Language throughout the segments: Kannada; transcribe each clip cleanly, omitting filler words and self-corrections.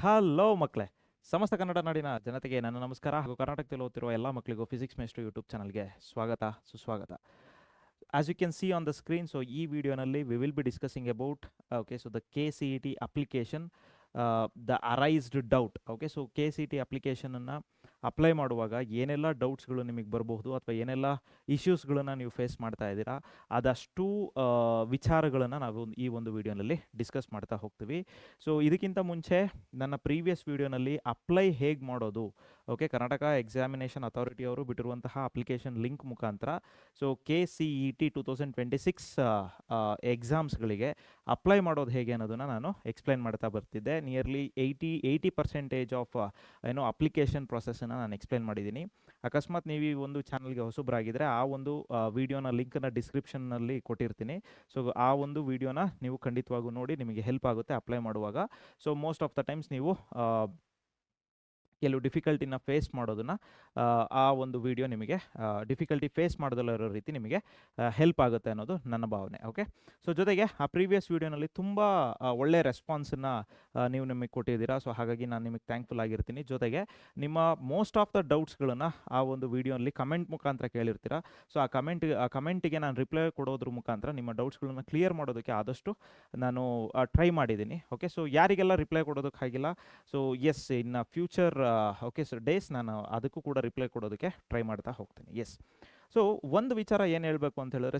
ಹಲೋ ಮಕ್ಕಳೇ, ಸಮಸ್ತ ಕನ್ನಡ ನಾಡಿನ ಜನತೆಗೆ ನನ್ನ ನಮಸ್ಕಾರ ಹಾಗೂ ಕರ್ನಾಟಕದಲ್ಲಿ ಓದ್ತಿರುವ ಎಲ್ಲ ಮಕ್ಕಳಿಗೂ ಫಿಸಿಕ್ಸ್ ಮೇಸ್ಟ್ರು ಯೂಟ್ಯೂಬ್ ಚಾನಲ್ಗೆ ಸ್ವಾಗತ ಸುಸ್ವಾಗತ. As you can see on the screen, so ಈ ವಿಡಿಯೋನಲ್ಲಿ we will be discussing about the KCET application, the arised doubt. So KCET ಅಪ್ಲಿಕೇಶನನ್ನು ಅಪ್ಲೈ ಮಾಡುವಾಗ ಏನೆಲ್ಲ ಡೌಟ್ಸ್ಗಳು ನಿಮಗೆ ಬರಬಹುದು ಅಥವಾ ಏನೆಲ್ಲ ಇಶ್ಯೂಸ್ಗಳನ್ನು ನೀವು ಫೇಸ್ ಮಾಡ್ತಾ ಇದ್ದೀರಾ, ಅದಷ್ಟು ವಿಚಾರಗಳನ್ನು ನಾವು ಈ ಒಂದು ವಿಡಿಯೋನಲ್ಲಿ ಡಿಸ್ಕಸ್ ಮಾಡ್ತಾ ಹೋಗ್ತೀವಿ. ಸೊ ಇದಕ್ಕಿಂತ ಮುಂಚೆ ನನ್ನ ಪ್ರೀವಿಯಸ್ ವಿಡಿಯೋನಲ್ಲಿ ಅಪ್ಲೈ ಹೇಗೆ ಮಾಡೋದು, ಕರ್ನಾಟಕ ಎಕ್ಸಾಮಿನೇಷನ್ ಅಥಾರಿಟಿ ಅವರು ಬಿಟ್ಟಿರುವಂತಹ ಅಪ್ಲಿಕೇಶನ್ ಲಿಂಕ್ ಮುಖಾಂತರ ಸೊ KCET 2026 ಎಕ್ಸಾಮ್ಸ್ಗಳಿಗೆ ಅಪ್ಲೈ ಮಾಡೋದು ಹೇಗೆ ಅನ್ನೋದನ್ನು ನಾನು ಎಕ್ಸ್ಪ್ಲೈನ್ ಮಾಡ್ತಾ ಬರ್ತಿದ್ದೆ. ನಿಯರ್ಲಿ 80% ಆಫ್ ಅಪ್ಲಿಕೇಶನ್ ಪ್ರೊಸೆಸನ್ನು ನಾನು ಎಕ್ಸ್ಪ್ಲೈನ್ ಮಾಡಿದ್ದೀನಿ. ಅಕಸ್ಮಾತ್ ನೀವು ಈ ಒಂದು ಚಾನಲ್ಗೆ ಹೊಸಬರಾಗಿದ್ದರೆ ಆ ಒಂದು ವಿಡಿಯೋನ ಲಿಂಕನ್ನು ಡಿಸ್ಕ್ರಿಪ್ಷನ್ನಲ್ಲಿ ಕೊಟ್ಟಿರ್ತೀನಿ. ಸೊ ಆ ಒಂದು ವಿಡಿಯೋನ ನೀವು ಖಂಡಿತವಾಗೂ ನೋಡಿ, ನಿಮಗೆ ಹೆಲ್ಪ್ ಆಗುತ್ತೆ ಅಪ್ಲೈ ಮಾಡುವಾಗ. So most of the times ನೀವು ಕೆಲವು ಡಿಫಿಕಲ್ಟಿನ ಫೇಸ್ ಮಾಡೋದನ್ನು ಆ ಒಂದು ವಿಡಿಯೋ ನಿಮಗೆ ಡಿಫಿಕಲ್ಟಿ ಫೇಸ್ ಮಾಡೋದಲ್ಲ ಇರೋ ರೀತಿ ನಿಮಗೆ ಹೆಲ್ಪ್ ಆಗುತ್ತೆ ಅನ್ನೋದು ನನ್ನ ಭಾವನೆ. ಸೊ ಜೊತೆಗೆ ಆ ಪ್ರೀವಿಯಸ್ ವಿಡಿಯೋನಲ್ಲಿ ತುಂಬ ಒಳ್ಳೆಯ ರೆಸ್ಪಾನ್ಸನ್ನು ನೀವು ನಿಮಗೆ ಕೊಟ್ಟಿದ್ದೀರಾ. ಸೊ ಹಾಗಾಗಿ ನಾನು ನಿಮಗೆ ಥ್ಯಾಂಕ್ಫುಲ್ ಆಗಿರ್ತೀನಿ. ಜೊತೆಗೆ ನಿಮ್ಮ ಮೋಸ್ಟ್ ಆಫ್ ದ ಡೌಟ್ಸ್ಗಳನ್ನು ಆ ಒಂದು ವಿಡಿಯೋನಲ್ಲಿ ಕಮೆಂಟ್ ಮುಖಾಂತರ ಕೇಳಿರ್ತೀರಾ. ಸೊ ಆ ಕಮೆಂಟಿಗೆ ನಾನು ರಿಪ್ಲೈ ಕೊಡೋದ್ರ ಮುಖಾಂತರ ನಿಮ್ಮ ಡೌಟ್ಸ್ಗಳನ್ನು ಕ್ಲಿಯರ್ ಮಾಡೋದಕ್ಕೆ ಆದಷ್ಟು ನಾನು ಟ್ರೈ ಮಾಡಿದ್ದೀನಿ. ಸೊ ಯಾರಿಗೆಲ್ಲ ರಿಪ್ಲೈ ಕೊಡೋದಕ್ಕಾಗಿಲ್ಲ, so as in future days ನಾನು ಅದಕ್ಕೂ ಕೂಡ ರಿಪ್ಲೈ ಕೊಡೋದಕ್ಕೆ ಟ್ರೈ ಮಾಡ್ತಾ ಹೋಗ್ತೀನಿ. ಸೊ ಒಂದು ವಿಚಾರ ಏನು ಹೇಳಬೇಕು ಅಂತ ಹೇಳಿದ್ರೆ,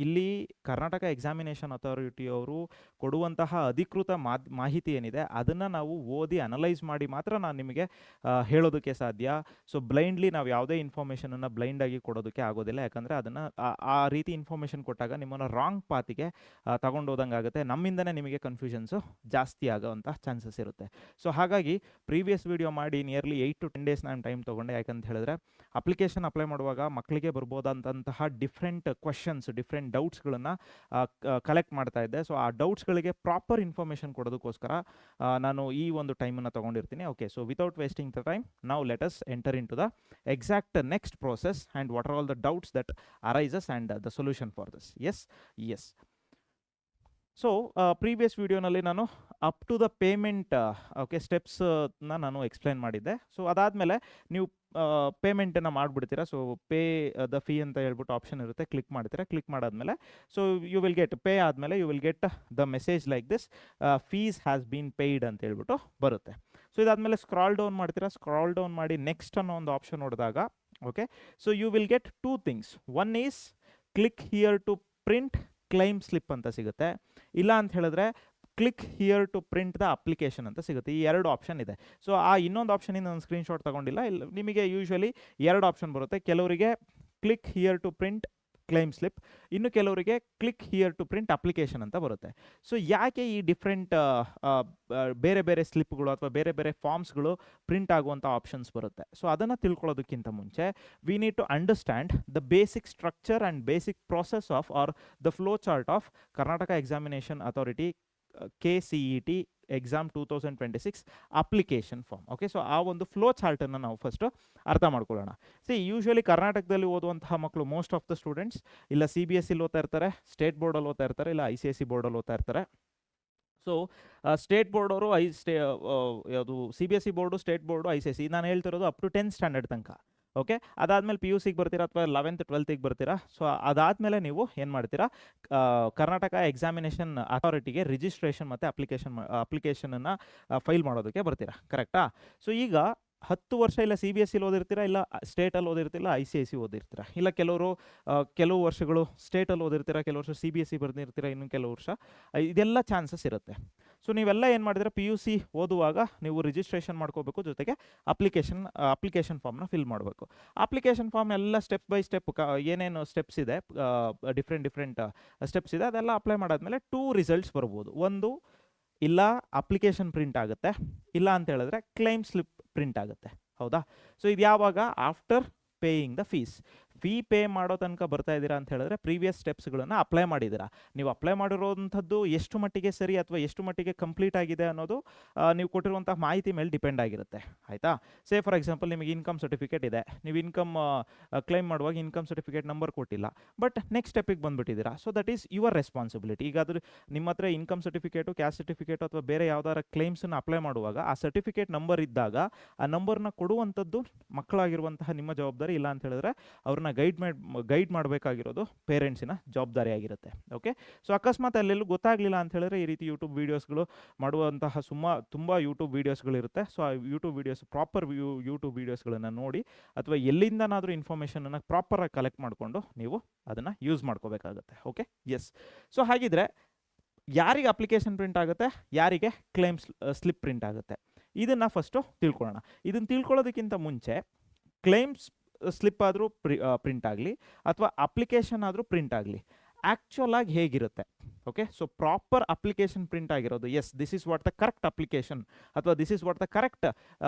ಇಲ್ಲಿ ಕರ್ನಾಟಕ ಎಕ್ಸಾಮಿನೇಷನ್ ಅಥಾರಿಟಿಯವರು ಕೊಡುವಂತಹ ಅಧಿಕೃತ ಮಾಹಿತಿ ಏನಿದೆ ಅದನ್ನು ನಾವು ಓದಿ ಅನಲೈಸ್ ಮಾಡಿ ಮಾತ್ರ ನಾನು ನಿಮಗೆ ಹೇಳೋದಕ್ಕೆ ಸಾಧ್ಯ. ಸೊ ಬ್ಲೈಂಡ್ಲಿ ನಾವು ಯಾವುದೇ ಇನ್ಫಾರ್ಮೇಷನನ್ನು ಬ್ಲೈಂಡಾಗಿ ಕೊಡೋದಕ್ಕೆ ಆಗೋದಿಲ್ಲ. ಯಾಕಂದರೆ ಅದನ್ನು ಆ ರೀತಿ ಇನ್ಫಾರ್ಮೇಷನ್ ಕೊಟ್ಟಾಗ ನಿಮ್ಮನ್ನು ರಾಂಗ್ ಪಾತಿಗೆ ತಗೊಂಡೋದಂಗೆ ಆಗುತ್ತೆ. ನಮ್ಮಿಂದನೇ ನಿಮಗೆ ಕನ್ಫ್ಯೂಷನ್ಸು ಜಾಸ್ತಿ ಆಗೋವಂಥ ಚಾನ್ಸಸ್ ಇರುತ್ತೆ. ಸೊ ಹಾಗಾಗಿ ಪ್ರೀವಿಯಸ್ ವಿಡಿಯೋ ಮಾಡಿ ನಿಯರ್ಲಿ 8 to 10 days ನಾನು ಟೈಮ್ ತೊಗೊಂಡೆ. ಯಾಕಂತ ಹೇಳಿದ್ರೆ ಅಪ್ಲಿಕೇಶನ್ ಅಪ್ಲೈ ಮಾಡುವಾಗ ಮಕ್ಕಳಿಗೆ ಬರ್ಬೋದಂತಹ ಡಿಫ್ರೆಂಟ್ ಕ್ವಶನ್ಸ್, ಡಿಫ್ರೆಂಟ್ ಡೌಟ್ಸ್ಗಳನ್ನು ಕಲೆಕ್ಟ್ ಮಾಡ್ತಾ ಇದ್ದೆ. ಸೊ ಆ ಡೌಟ್ಸ್ಗಳಿಗೆ ಪ್ರಾಪರ್ ಇನ್ಫಾರ್ಮೇಷನ್ ಕೊಡೋದಕ್ಕೋಸ್ಕರ ನಾನು ಈ ಒಂದು ಟೈಮನ್ನು ತೊಗೊಂಡಿರ್ತೀನಿ. So without wasting the time, now let us enter into the exact next process and what are all the doubts that arises and the solution for this. As so previous ವಿಡಿಯೋನಲ್ಲಿ ನಾನು ಅಪ್ ಟು ದ ಪೇಮೆಂಟ್ ಸ್ಟೆಪ್ಸ್ನ ನಾನು ಎಕ್ಸ್ಪ್ಲೈನ್ ಮಾಡಿದ್ದೆ. ಸೊ ಅದಾದಮೇಲೆ ನೀವು ಪೇಮೆಂಟನ್ನು ಮಾಡಿಬಿಡ್ತೀರಾ. ಸೊ ಪೇ ದ ಫೀ ಅಂತ ಹೇಳ್ಬಿಟ್ಟು ಆಪ್ಷನ್ ಇರುತ್ತೆ, ಕ್ಲಿಕ್ ಮಾಡ್ತೀರಾ. ಕ್ಲಿಕ್ ಮಾಡಾದಮೇಲೆ so you will get pay ಆದಮೇಲೆ you will get the message like this, fees has been paid ಅಂತ ಹೇಳ್ಬಿಟ್ಟು ಬರುತ್ತೆ. ಸೊ ಇದಾದಮೇಲೆ ಸ್ಕ್ರಾಲ್ ಡೌನ್ ಮಾಡ್ತೀರಾ. ಸ್ಕ್ರಾಲ್ ಡೌನ್ ಮಾಡಿ ನೆಕ್ಸ್ಟ್ ಅನ್ನೋ ಒಂದು ಆಪ್ಷನ್ ನೋಡಿದಾಗ so you will get 2 things. One is click here to print claim slip ಅಂತ ಸಿಗುತ್ತೆ. ಇಲ್ಲ ಅಂತ ಹೇಳಿದ್ರೆ click here to print the application ಅಂತ ಸಿಗುತ್ತೆ. ಈ 2 ಆಪ್ಷನ್ ಇದೆ. ಸೊ ಆ ಇನ್ನೊಂದು ಆಪ್ಷನಿಂದ ನಾನು ಸ್ಕ್ರೀನ್ಶಾಟ್ ತೊಗೊಂಡಿಲ್ಲ. ನಿಮಗೆ ಯೂಶ್ವಲಿ 2 ಆಪ್ಷನ್ ಬರುತ್ತೆ. ಕೆಲವರಿಗೆ click here to print claim slip, ಇನ್ನು ಕೆಲವರಿಗೆ click here to print application ಅಂತ ಬರುತ್ತೆ. ಸೊ ಯಾಕೆ ಈ ಡಿಫ್ರೆಂಟ್ ಬೇರೆ ಬೇರೆ ಸ್ಲಿಪ್ಗಳು ಅಥವಾ ಬೇರೆ ಬೇರೆ ಫಾರ್ಮ್ಸ್ಗಳು ಪ್ರಿಂಟ್ ಆಗುವಂಥ ಆಪ್ಷನ್ಸ್ ಬರುತ್ತೆ? ಸೊ ಅದನ್ನು ತಿಳ್ಕೊಳ್ಳೋದಕ್ಕಿಂತ ಮುಂಚೆ we need to understand the basic structure and basic process of or the flow chart of Karnataka examination authority KCET exam 2026 application form. So ಆ ಒಂದು ಫ್ಲೋ ಚಾರ್ಟನ್ನು ನಾವು ಫಸ್ಟು ಅರ್ಥ ಮಾಡ್ಕೊಳ್ಳೋಣ. ಯೂಶ್ವಲಿ ಕರ್ನಾಟಕದಲ್ಲಿ ಓದುವಂತಹ ಮಕ್ಕಳು, ಮೋಸ್ಟ್ ಆಫ್ ದ ಸ್ಟೂಡೆಂಟ್ಸ್ ಇಲ್ಲ CBSE ಓದ್ತಾ ಇರ್ತಾರೆ, ಸ್ಟೇಟ್ ಬೋರ್ಡಲ್ಲಿ ಓದ್ತಾ ಇರ್ತಾರೆ, ಇಲ್ಲ ICSE ಬೋರ್ಡಲ್ಲಿ ಓದ್ತಾ ಇರ್ತಾರೆ. ಸೊ ಸ್ಟೇಟ್ ಬೋರ್ಡ್ ಅವರು ಯಾವುದು CBSE board, state board, ICSE ನಾನು ಹೇಳ್ತಿರೋದು ಅಪ್ ಟು 10th ಸ್ಟ್ಯಾಂಡರ್ಡ್ ತನಕ. ಅದಾದಮೇಲೆ PUCಗೆ ಬರ್ತೀರಾ ಅಥವಾ 11th 12th ಬರ್ತೀರಾ. ಸೊ ಅದಾದಮೇಲೆ ನೀವು ಏನು ಮಾಡ್ತೀರಾ, ಕರ್ನಾಟಕ ಎಕ್ಸಾಮಿನೇಷನ್ ಅಥಾರಿಟಿಗೆ ರಿಜಿಸ್ಟ್ರೇಷನ್ ಮತ್ತು ಅಪ್ಲಿಕೇಶನನ್ನು ಫೈಲ್ ಮಾಡೋದಕ್ಕೆ ಬರ್ತೀರಾ. ಕರೆಕ್ಟಾ? ಸೊ ಈಗ 10 ವರ್ಷ ಇಲ್ಲ CBSE ಓದಿರ್ತೀರಾ, ಇಲ್ಲ ಸ್ಟೇಟಲ್ಲಿ ಓದಿರ್ತಿಲ್ಲ, ICSE ಓದಿರ್ತೀರ, ಇಲ್ಲ ಕೆಲವು ವರ್ಷಗಳು ಸ್ಟೇಟಲ್ಲಿ ಓದಿರ್ತೀರ, ಕೆಲವು ವರ್ಷ CBSE ಬರ್ದಿರ್ತೀರ, ಇನ್ನು ಕೆಲವು ವರ್ಷ ಇದೆಲ್ಲ ಚಾನ್ಸಸ್ ಇರುತ್ತೆ. ಸೊ ನೀವೆಲ್ಲ ಏನು ಮಾಡಿದ್ರೆ PUC ಓದುವಾಗ ನೀವು ರಿಜಿಸ್ಟ್ರೇಷನ್ ಮಾಡ್ಕೋಬೇಕು, ಜೊತೆಗೆ ಅಪ್ಲಿಕೇಶನ್ ಫಾರ್ಮ್ನ ಫಿಲ್ ಮಾಡಬೇಕು. ಅಪ್ಲಿಕೇಶನ್ ಫಾರ್ಮ್ ಎಲ್ಲ ಸ್ಟೆಪ್ ಬೈ ಸ್ಟೆಪ್ ಏನೇನು ಸ್ಟೆಪ್ಸ್ ಇದೆ, ಡಿಫ್ರೆಂಟ್ ಸ್ಟೆಪ್ಸ್ ಇದೆ, ಅದೆಲ್ಲ ಅಪ್ಲೈ ಮಾಡಾದ್ಮೇಲೆ 2 ರಿಸಲ್ಟ್ಸ್ ಬರ್ಬೋದು. ಒಂದು, ಇಲ್ಲ ಅಪ್ಲಿಕೇಶನ್ ಪ್ರಿಂಟ್ ಆಗುತ್ತೆ, ಇಲ್ಲ ಅಂತ ಹೇಳಿದ್ರೆ ಕ್ಲೈಮ್ ಸ್ಲಿಪ್ ಪ್ರಿಂಟ್ ಆಗುತ್ತೆ. ಹೌದಾ? ಸೊ ಇದು ಯಾವಾಗ? After paying the fees. Fee pay ಮಾಡೋ ತನಕ ಬರ್ತಾ ಇದ್ದೀರಾ ಅಂತ ಹೇಳಿದ್ರೆ ಪ್ರೀವಿಯಸ್ ಸ್ಟೆಪ್ಸ್ಗಳನ್ನು ಅಪ್ಲೈ ಮಾಡಿದ್ದೀರಾ. ನೀವು ಅಪ್ಲೈ ಮಾಡಿರೋವಂಥದ್ದು ಎಷ್ಟು ಮಟ್ಟಿಗೆ ಸರಿ ಅಥವಾ ಎಷ್ಟು ಮಟ್ಟಿಗೆ ಕಂಪ್ಲೀಟ್ ಆಗಿದೆ ಅನ್ನೋದು ನೀವು ಕೊಟ್ಟಿರುವಂಥ ಮಾಹಿತಿ ಮೇಲೆ ಡಿಪೆಂಡ್ ಆಗಿರುತ್ತೆ. ಆಯಿತಾ? ಸೇ ಫಾರ್ ಎಕ್ಸಾಂಪಲ್ ನಿಮಗೆ ಇನ್ಕಮ್ ಸರ್ಟಿಫಿಕೇಟ್ ಇದೆ, ನೀವು ಇನ್ಕಮ್ ಕ್ಲೈಮ್ ಮಾಡುವಾಗ ಇನ್ಕಮ್ ಸರ್ಟಿಫಿಕೇಟ್ ನಂಬರ್ ಕೊಟ್ಟಿಲ್ಲ, ಬಟ್ ನೆಕ್ಸ್ಟ್ ಸ್ಟೆಪ್ಪಿಗೆ ಬಂದುಬಿಟ್ಟಿದ್ದೀರಾ. So that is your responsibility. ಈಗ ಅದು ನಿಮ್ಮ ಹತ್ರ ಇನ್ಕಮ್ ಸರ್ಟಿಫಿಕೇಟು, ಕ್ಯಾಸ್ಟ್ ಸರ್ಟಿಫಿಕೇಟು ಅಥವಾ ಬೇರೆ ಯಾವ್ದಾರ ಕ್ಲೈಮ್ಸನ್ನು ಅಪ್ಲೈ ಮಾಡುವಾಗ ಆ ಸರ್ಟಿಫಿಕೇಟ್ ನಂಬರ್ ಇದ್ದಾಗ ಆ ನಂಬರ್ನ ಕೊಡುವಂಥದ್ದು ಮಕ್ಕಳಾಗಿರುವಂತಹ ನಿಮ್ಮ ಜವಾಬ್ದಾರಿ. ಇಲ್ಲ ಅಂತ ಹೇಳಿದ್ರೆ ಅವ್ರನ್ನ ಗೈಡ್ ಮಾಡಬೇಕಾಗಿರೋದು ಪೇರೆಂಟ್ಸಿನ ಜವಾಬ್ದಾರಿ ಆಗಿರುತ್ತೆ. ಓಕೆ, ಸೊ ಅಕಸ್ಮಾತ್ ಅಲ್ಲೆಲ್ಲೂ ಗೊತ್ತಾಗಲಿಲ್ಲ ಅಂತ ಹೇಳಿದ್ರೆ ಈ ರೀತಿ ಯೂಟ್ಯೂಬ್ ವೀಡಿಯೋಸ್ಗಳು ಮಾಡುವಂತಹ ತುಂಬ ಯೂಟ್ಯೂಬ್ ವೀಡಿಯೋಸ್ಗಳಿರುತ್ತೆ. ಸೊ ಆ ಯೂಟ್ಯೂಬ್ ವೀಡಿಯೋಸ್ ಪ್ರಾಪರ್ ಯೂಟ್ಯೂಬ್ ವೀಡಿಯೋಸ್ಗಳನ್ನು ನೋಡಿ ಅಥವಾ ಎಲ್ಲಿಂದನಾದರೂ ಇನ್ಫಾರ್ಮೇಷನನ್ನು ಪ್ರಾಪರಾಗಿ ಕಲೆಕ್ಟ್ ಮಾಡಿಕೊಂಡು ನೀವು ಅದನ್ನು ಯೂಸ್ ಮಾಡ್ಕೋಬೇಕಾಗುತ್ತೆ. Okay, yes. ಸೊ ಹಾಗಿದ್ರೆ ಯಾರಿಗೆ ಅಪ್ಲಿಕೇಶನ್ ಪ್ರಿಂಟ್ ಆಗುತ್ತೆ, ಯಾರಿಗೆ ಕ್ಲೇಮ್ ಸ್ಲಿಪ್ ಪ್ರಿಂಟ್ ಆಗುತ್ತೆ, ಇದನ್ನು ಫಸ್ಟು ತಿಳ್ಕೊಳ್ಳೋಣ. ಇದನ್ನು ತಿಳ್ಕೊಳ್ಳೋದಕ್ಕಿಂತ ಮುಂಚೆ ಕ್ಲೇಮ್ಸ್ ಸ್ಲಿಪ್ ಆದರೂ ಪ್ರಿಂಟ್ ಆಗಲಿ ಅಥವಾ ಅಪ್ಲಿಕೇಶನ್ ಆದರೂ ಪ್ರಿಂಟ್ ಆಗಲಿ ಆ್ಯಕ್ಚುಲ್ ಆಗಿ ಹೇಗಿರುತ್ತೆ. Okay, so proper application print ಆಗಿರೋದು, as this is what the correct application ಅಥವಾ this is what the correct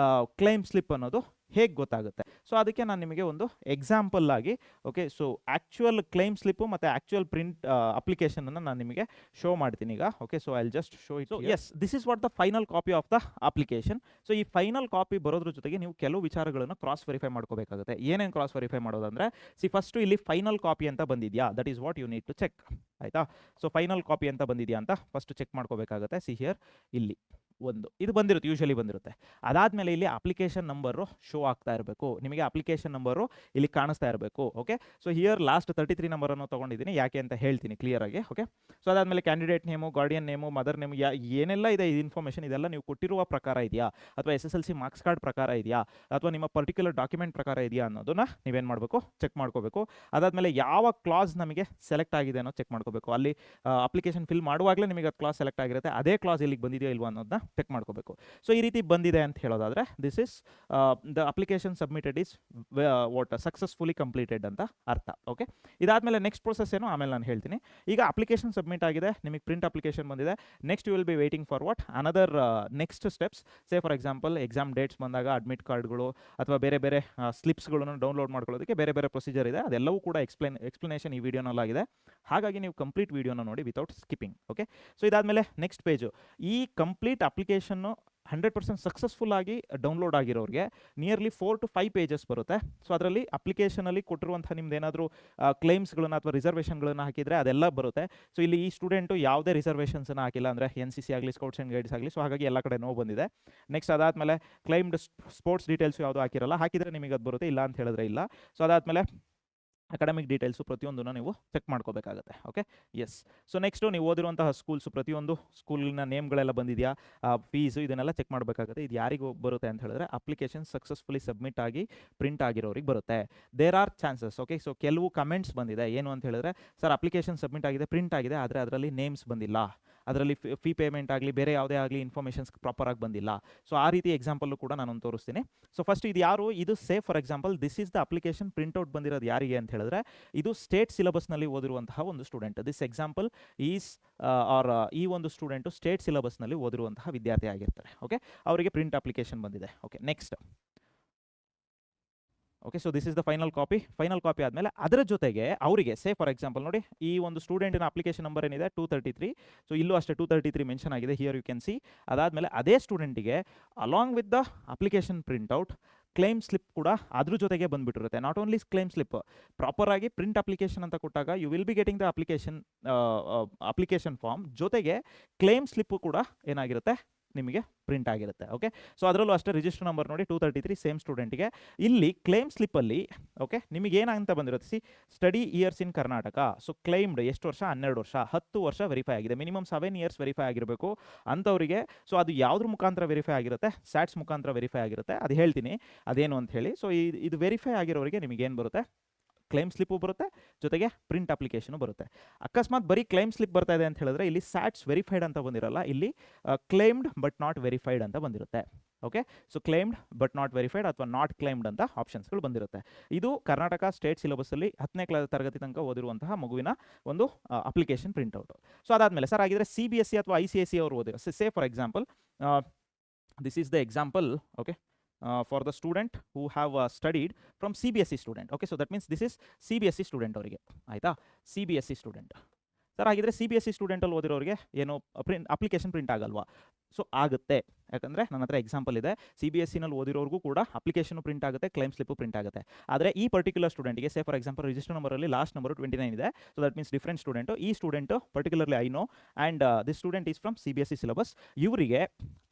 claim slip ಅನ್ನೋದು ಹೇಗೆ ಗೊತ್ತಾಗುತ್ತೆ. ಸೊ ಅದಕ್ಕೆ ನಾನು ನಿಮಗೆ ಒಂದು ಎಕ್ಸಾಂಪಲ್ ಆಗಿ, okay, so actual claim slip ಮತ್ತು ಆ್ಯಕ್ಚುಯಲ್ ಪ್ರಿಂಟ್ ಅಪ್ಲಿಕೇಶನನ್ನು ನಾನು ನಿಮಗೆ ಶೋ ಮಾಡ್ತೀನಿ ಈಗ. Okay, so I will just show it. So yes, this is what the final copy of the application. So ಈ ಫೈನಲ್ ಕಾಪಿ ಬರೋದ್ರ ಜೊತೆಗೆ ನೀವು ಕೆಲವು ವಿಚಾರಗಳನ್ನು ಕ್ರಾಸ್ ವೆರಿಫೈ ಮಾಡ್ಕೋಬೇಕಾಗುತ್ತೆ. ಏನೇನು ಕ್ರಾಸ್ ವೆರಿಫೈ ಮಾಡೋದಂದರೆ, ಫಸ್ಟು ಇಲ್ಲಿ ಫೈನಲ್ ಕಾಪಿ ಅಂತ ಬಂದಿದೆಯಾ, that is what you need to check. ಆಯಿತಾ? ಸೊ ಫೈನಲ್ ಕಾಪಿ ಅಂತ ಬಂದಿದೆಯಾ ಅಂತ ಫಸ್ಟ್ ಚೆಕ್ ಮಾಡ್ಕೋಬೇಕಾಗುತ್ತೆ. ಹಿಯರ್ ಇಲ್ಲಿ ಇದು ಬಂದಿರುತ್ತೆ, ಯೂಶಲಿ ಬಂದಿರುತ್ತೆ. ಅದಾದಮೇಲೆ ಇಲ್ಲಿ ಅಪ್ಲಿಕೇಶನ್ ನಂಬರು ಶೋ ಆಗ್ತಾ ಇರಬೇಕು. ನಿಮಗೆ ಅಪ್ಲಿಕೇಶನ್ ನಂಬರು ಇಲ್ಲಿ ಕಾಣಿಸ್ತಾ ಇರಬೇಕು. ಓಕೆ, ಸೊ ಹಿಯರ್ ಲಾಸ್ಟ್ 33 ನಂಬರನ್ನು ತೊಗೊಂಡಿದ್ದೀನಿ, ಯಾಕೆ ಅಂತ ಹೇಳ್ತೀನಿ ಕ್ಲಿಯರಾಗಿ. ಓಕೆ, ಸೊ ಅದಾದಮೇಲೆ candidate name, guardian name, mother name, ಏನೆಲ್ಲ ಇದೆ ಈ ಇನ್ಫಾರ್ಮೇಷನ್ ಇದೆಲ್ಲ ನೀವು ಕೊಟ್ಟಿರುವ ಪ್ರಕಾರ ಇದೆಯಾ, ಅಥವಾ SSLC ಮಾರ್ಕ್ಸ್ ಕಾರ್ಡ್ ಪ್ರಕಾರ ಇದೆಯಾ, ಅಥವಾ ನಿಮ್ಮ ಪರ್ಟಿಕ್ಯುಲರ್ ಡಾಕ್ಯುಮೆಂಟ್ ಪ್ರಕಾರ ಇದೆಯಾ ಅನ್ನೋದನ್ನ ನೀವೇನು ಮಾಡಬೇಕು, ಚೆಕ್ ಮಾಡ್ಕೋಬೇಕು. ಅದಾದಮೇಲೆ ಯಾವ ಕ್ಲಾಸ್ ನಮಗೆ ಸೆಲೆಕ್ಟ್ ಆಗಿದೆ ಅನ್ನೋದು ಚೆಕ್ ಮಾಡ್ಕೋಬೇಕು. ಅಲ್ಲಿ ಅಪ್ಲಿಕೇಶನ್ ಫಿಲ್ ಮಾಡುವಾಗಲೇ ನಿಮಗೆ ಕ್ಲಾಸ್ ಸೆಲೆಕ್ಟ್ ಆಗಿರುತ್ತೆ, ಅದೇ ಕ್ಲಾಸ್ ಇಲ್ಲಿಗೆ ಬಂದಿದೆಯೋ ಇಲ್ವೋ ಅನ್ನೋದನ್ನ ಚೆಕ್ ಮಾಡ್ಕೋಬೇಕು. ಸೊ ಈ ರೀತಿ ಬಂದಿದೆ ಅಂತ ಹೇಳೋದಾದರೆ this is the application submitted is what successfully completed ಅಂತ ಅರ್ಥ. ಓಕೆ, ಇದಾದಮೇಲೆ ನೆಕ್ಸ್ಟ್ ಪ್ರೊಸೆಸ್ ಏನು ಆಮೇಲೆ ನಾನು ಹೇಳ್ತೀನಿ. ಈಗ ಅಪ್ಲಿಕೇಶನ್ ಸಬ್ಮಿಟ್ ಆಗಿದೆ, ನಿಮಗೆ ಪ್ರಿಂಟ್ ಅಪ್ಲಿಕೇಶನ್ ಬಂದಿದೆ. Next you will be waiting for what another next steps. Say for example exam dates ಬಂದಾಗ ಅಡ್ಮಿಟ್ ಕಾರ್ಡ್ಗಳು ಅಥವಾ ಬೇರೆ ಬೇರೆ ಸ್ಲಿಪ್ಸ್ಗಳನ್ನು ಡೌನ್ಲೋಡ್ ಮಾಡ್ಕೊಳ್ಳೋದಕ್ಕೆ ಬೇರೆ ಬೇರೆ ಪ್ರೊಸೀಜರ್ ಇದೆ. ಅದೆಲ್ಲವೂ ಕೂಡ ಎಕ್ಸ್ಪ್ಲನೇಷನ್ ಈ ವಿಡಿಯೋನಲ್ಲಾಗಿದೆ. ಹಾಗಾಗಿ ನೀವು ಕಂಪ್ಲೀಟ್ ವಿಡಿಯೋನ ನೋಡಿ ವಿತೌಟ್ ಸ್ಕಿಪ್ಪಿಂಗ್. ಓಕೆ, ಸೊ ಇದಾದಮೇಲೆ ನೆಕ್ಸ್ಟ್ ಪೇಜು. ಈ ಕಂಪ್ಲೀಟ್ ಅಪ್ಲಿಕೇಶನ್ನು 100% ಸಕ್ಸಸ್ಫುಲ್ ಆಗಿ ಡೌನ್ಲೋಡ್ ಆಗಿರೋರಿಗೆ ನಿಯರ್ಲಿ 4 to 5 ಪೇಜಸ್ ಬರುತ್ತೆ. ಸೊ ಅದರಲ್ಲಿ ಅಪ್ಲಿಕೇಶನಲ್ಲಿ ಕೊಟ್ಟಿರುವಂಥ ನಿಮ್ದು ಏನಾದರೂ ಕ್ಲೇಮ್ಸ್ಗಳನ್ನು ಅಥವಾ ರಿಸರ್ವೇಷನ್ಗಳನ್ನು ಹಾಕಿದರೆ ಅದೆಲ್ಲ ಬರುತ್ತೆ. ಸೊ ಇಲ್ಲಿ ಈ ಸ್ಟೂಡೆಂಟು ಯಾವುದೇ ರಿಸರ್ವೇಷನ್ಸನ್ನು ಹಾಕಿಲ್ಲ, ಅಂದರೆ NCC ಆಗಲಿ, ಸ್ಕೌಟ್ಸ್ ಆ್ಯಂಡ್ ಗೈಡ್ಸ್ ಆಗಲಿ. ಸೊ ಹಾಗಾಗಿ ಎಲ್ಲ ಕಡೆ ನೋ ಬಂದಿದೆ. ನೆಕ್ಸ್ಟ್ ಅದಾದಮೇಲೆ ಕ್ಲೈಮ್ಡ್ ಸ್ಪೋರ್ಟ್ಸ್ ಡೀಟೇಲ್ಸ್ ಯಾವುದು ಹಾಕಿರಲ್ಲ, ಹಾಕಿದರೆ ನಿಮಗೆ ಅದು ಬರುತ್ತೆ, ಇಲ್ಲ ಅಂತ ಹೇಳಿದ್ರೆ ಇಲ್ಲ. ಸೊ ಅದಾದಮೇಲೆ ಅಕಾಡೆಮಿಕ್ ಡೀಟೇಲ್ಸು ಪ್ರತಿಯೊಂದನ್ನು ನೀವು ಚೆಕ್ ಮಾಡ್ಕೋಬೇಕಾಗುತ್ತೆ. Okay, yes. ಸೊ ನೆಕ್ಸ್ಟು ನೀವು ಓದಿರುವಂತಹ ಸ್ಕೂಲ್ಸು ಪ್ರತಿಯೊಂದು ಸ್ಕೂಲಿನ ನೇಮ್ಗಳೆಲ್ಲ ಬಂದಿದೆಯಾ, ಫೀಸು, ಇದನ್ನೆಲ್ಲ ಚೆಕ್ ಮಾಡಬೇಕಾಗುತ್ತೆ. ಇದು ಯಾರಿಗೂ ಬರುತ್ತೆ ಅಂತ ಹೇಳಿದ್ರೆ ಅಪ್ಲಿಕೇಶನ್ ಸಕ್ಸಸ್ಫುಲಿ ಸಬ್ಮಿಟ್ ಆಗಿ ಪ್ರಿಂಟ್ ಆಗಿರೋರಿಗೆ ಬರುತ್ತೆ. There are chances. Okay, so ಕೆಲವು ಕಮೆಂಟ್ಸ್ ಬಂದಿದೆ, ಏನು ಅಂತ ಹೇಳಿದ್ರೆ ಸರ್ ಅಪ್ಲಿಕೇಶನ್ ಸಬ್ಮಿಟ್ ಆಗಿದೆ, ಪ್ರಿಂಟ್ ಆಗಿದೆ, ಆದರೆ ಅದರಲ್ಲಿ ನೇಮ್ಸ್ ಬಂದಿಲ್ಲ, ಅದರಲ್ಲಿ ಫೀ ಪೇಮೆಂಟ್ ಆಗಲಿ ಬೇರೆ ಯಾವುದೇ ಆಗಲಿ ಇನ್ಫಾರ್ಮೇಷನ್ಸ್ ಪ್ರಾಪರಾಗಿ ಬಂದಿಲ್ಲ. ಸೊ ಆ ರೀತಿ ಎಕ್ಸಾಂಪಲ್ಲು ಕೂಡ ನಾನೊಂದು ತೋರಿಸ್ತೀನಿ. ಸೊ ಫಸ್ಟ್ ಇದು ಯಾರು, ಇದು ಸೇ for example this is the application printout ಬಂದಿರೋದು ಯಾರಿಗೆ ಅಂತ ಹೇಳಿದ್ರೆ ಇದು ಸ್ಟೇಟ್ ಸಿಲೆಬಸ್ನಲ್ಲಿ ಓದಿರುವಂತಹ ಒಂದು ಸ್ಟೂಡೆಂಟ್. ದಿಸ್ ಎಕ್ಸಾಂಪಲ್ ಈಸ್ ಈ ಒಂದು ಸ್ಟೂಡೆಂಟು ಸ್ಟೇಟ್ ಸಿಲೆಬಸ್ನಲ್ಲಿ ಓದಿರುವಂತಹ ವಿದ್ಯಾರ್ಥಿ ಆಗಿರ್ತಾರೆ. ಓಕೆ, ಅವರಿಗೆ ಪ್ರಿಂಟ್ ಅಪ್ಲಿಕೇಶನ್ ಬಂದಿದೆ. Okay, next. Okay, so this is the final copy ಆದಮೇಲೆ ಅದರ ಜೊತೆಗೆ ಅವರಿಗೆ ಸೇ ಫಾರ್ ಎಕ್ಸಾಂಪಲ್ ನೋಡಿ, ಈ ಒಂದು ಸ್ಟೂಡೆಂಟಿನ ಅಪ್ಲಿಕೇಶನ್ ನಂಬರ್ ಏನಿದೆ 233. ಸೊ ಇಲ್ಲೂ ಅಷ್ಟೇ 233 ಮೆನ್ಷನ್ ಆಗಿದೆ, ಹಿಯರ್ ಯು ಕ್ಯಾನ್ ಸಿ. ಅದಾದಮೇಲೆ ಅದೇ ಸ್ಟೂಡೆಂಟಿಗೆ along with the application printout claim slip ಕೂಡ ಅದ್ರ ಜೊತೆಗೆ ಬಂದುಬಿಟ್ಟಿರುತ್ತೆ. ನಾಟ್ ಓನ್ಲಿ ಕ್ಲೇಮ್ ಸ್ಲಿಪ್, ಪ್ರಾಪರಾಗಿ ಪ್ರಿಂಟ್ ಅಪ್ಲಿಕೇಶನ್ ಅಂತ ಕೊಟ್ಟಾಗ you will be getting the application form ಜೊತೆಗೆ ಕ್ಲೇಮ್ ಸ್ಲಿಪ್ಪು ಕೂಡ ಏನಾಗಿರುತ್ತೆ ನಿಮಗೆ ಪ್ರಿಂಟ್ ಆಗಿರುತ್ತೆ. ಓಕೆ, ಸೊ ಅದರಲ್ಲೂ ಅಷ್ಟೇ ರಿಜಿಸ್ಟರ್ ನಂಬರ್ ನೋಡಿ 233 ಸೇಮ್ ಸ್ಟೂಡೆಂಟಿಗೆ. ಇಲ್ಲಿ ಕ್ಲೇಮ್ ಸ್ಲಿಪ್ಪಲ್ಲಿ ಓಕೆ ನಿಮಗೆ ಏನಂತ ಬಂದಿರುತ್ತೆ, study years in Karnataka. So claimed ಎಷ್ಟು ವರ್ಷ, 12 ವರ್ಷ, 10 ವರ್ಷ ವೆರಿಫೈ ಆಗಿದೆ, ಮಿನಿಮಮ್ 7 years ವೆರಿಫೈ ಆಗಿರಬೇಕು ಅಂಥವರಿಗೆ. ಸೊ ಅದು ಯಾವುದ್ರ ಮುಖಾಂತರ ವೆರಿಫೈ ಆಗಿರುತ್ತೆ, ಸ್ಯಾಟ್ಸ್ ಮುಖಾಂತರ ವೆರಿಫೈ ಆಗಿರುತ್ತೆ, ಅದು ಹೇಳ್ತೀನಿ ಅದೇನು ಅಂತ ಹೇಳಿ. ಸೊ ಇದು ವೆರಿಫೈ ಆಗಿರೋರಿಗೆ ನಿಮಗೇನು ಬರುತ್ತೆ, ಕ್ಲೈಮ್ ಸ್ಲಿಪ್ಪು ಬರುತ್ತೆ, ಜೊತೆಗೆ ಪ್ರಿಂಟ್ ಅಪ್ಲಿಕೇಶನು ಬರುತ್ತೆ. ಅಕಸ್ಮಾತ್ ಬರೀ ಕ್ಲೈಮ್ ಸ್ಲಿಪ್ ಬರ್ತಾ ಇದೆ ಅಂತ ಹೇಳಿದ್ರೆ ಇಲ್ಲಿ ಸ್ಯಾಟ್ಸ್ ವೆರಿಫೈಡ್ ಅಂತ ಬಂದಿರಲ್ಲ, ಇಲ್ಲಿ ಕ್ಲೈಮ್ಡ್ ಬಟ್ ನಾಟ್ ವೆರಿಫೈಡ್ ಅಂತ ಬಂದಿರುತ್ತೆ. Okay, so claimed but not verified ಅಥವಾ ನಾಟ್ ಕ್ಲೈಮ್ಡ್ ಅಂತ ಆಪ್ಷನ್ಸ್ಗಳು ಬಂದಿರುತ್ತೆ. ಇದು ಕರ್ನಾಟಕ ಸ್ಟೇಟ್ ಸಿಲೆಬಸ್ಸಲ್ಲಿ 10ನೇ ತರಗತಿ ತನಕ ಓದಿರುವಂತಹ ಮಗುವಿನ ಒಂದು ಅಪ್ಲಿಕೇಶನ್ ಪ್ರಿಂಟ್ಔಟು. ಸೊ ಅದಾದಮೇಲೆ ಸರ್ ಆಗಿದ್ರೆ CBSE ಅಥವಾ ICSE ಅವರು ಓದಿರೋ, say for example this is the example. Okay, for the student who have studied from CBSE student. Okay, so that means this is CBSE student ಅವರಿಗೆ, ಆಯಿತಾ. CBSE ಸ್ಟೂಡೆಂಟ್ ಸರ್, ಹಾಗಿದ್ರೆ CBSE ಸ್ಟೂಡೆಂಟಲ್ಲಿ ಓದಿರೋರಿಗೆ ಏನು ಅಪ್ಲಿಕೇಶನ್ ಪ್ರಿಂಟ್ ಆಗಲ್ವಾ? ಸೊ ಆಗುತ್ತೆ, ಯಾಕಂದರೆ ನನ್ನ ಹತ್ರ ಎಕ್ಸಾಂಪಲ್ ಇದೆ. CBSEನಲ್ಲಿ ಓದಿರೋರ್ಗೂ ಕೂಡ ಅಪ್ಲಿಕೇಶನ್ ಪ್ರಿಂಟ್ ಆಗುತ್ತೆ, ಕ್ಲೈಮ್ ಸ್ಲಿಪ್ಪು ಪ್ರಿಂಟ್ ಆಗುತ್ತೆ. ಆದರೆ ಈ ಪರ್ಟಿಕ್ಯುಲರ್ ಸ್ಟೂಡೆಂಟ್ಗೆ ಸೇ ಫಾರ್ ಎಕ್ಸಾಂಪಲ್ ರಿಜಿಸ್ಟರ್ ನಂಬರಲ್ಲಿ ಲಾಸ್ಟ್ ನಂಬರು 29 ಇದೆ. So that means different student. ಈ student particularly I know and this student is from CBSE syllabus. ಇವರಿಗೆ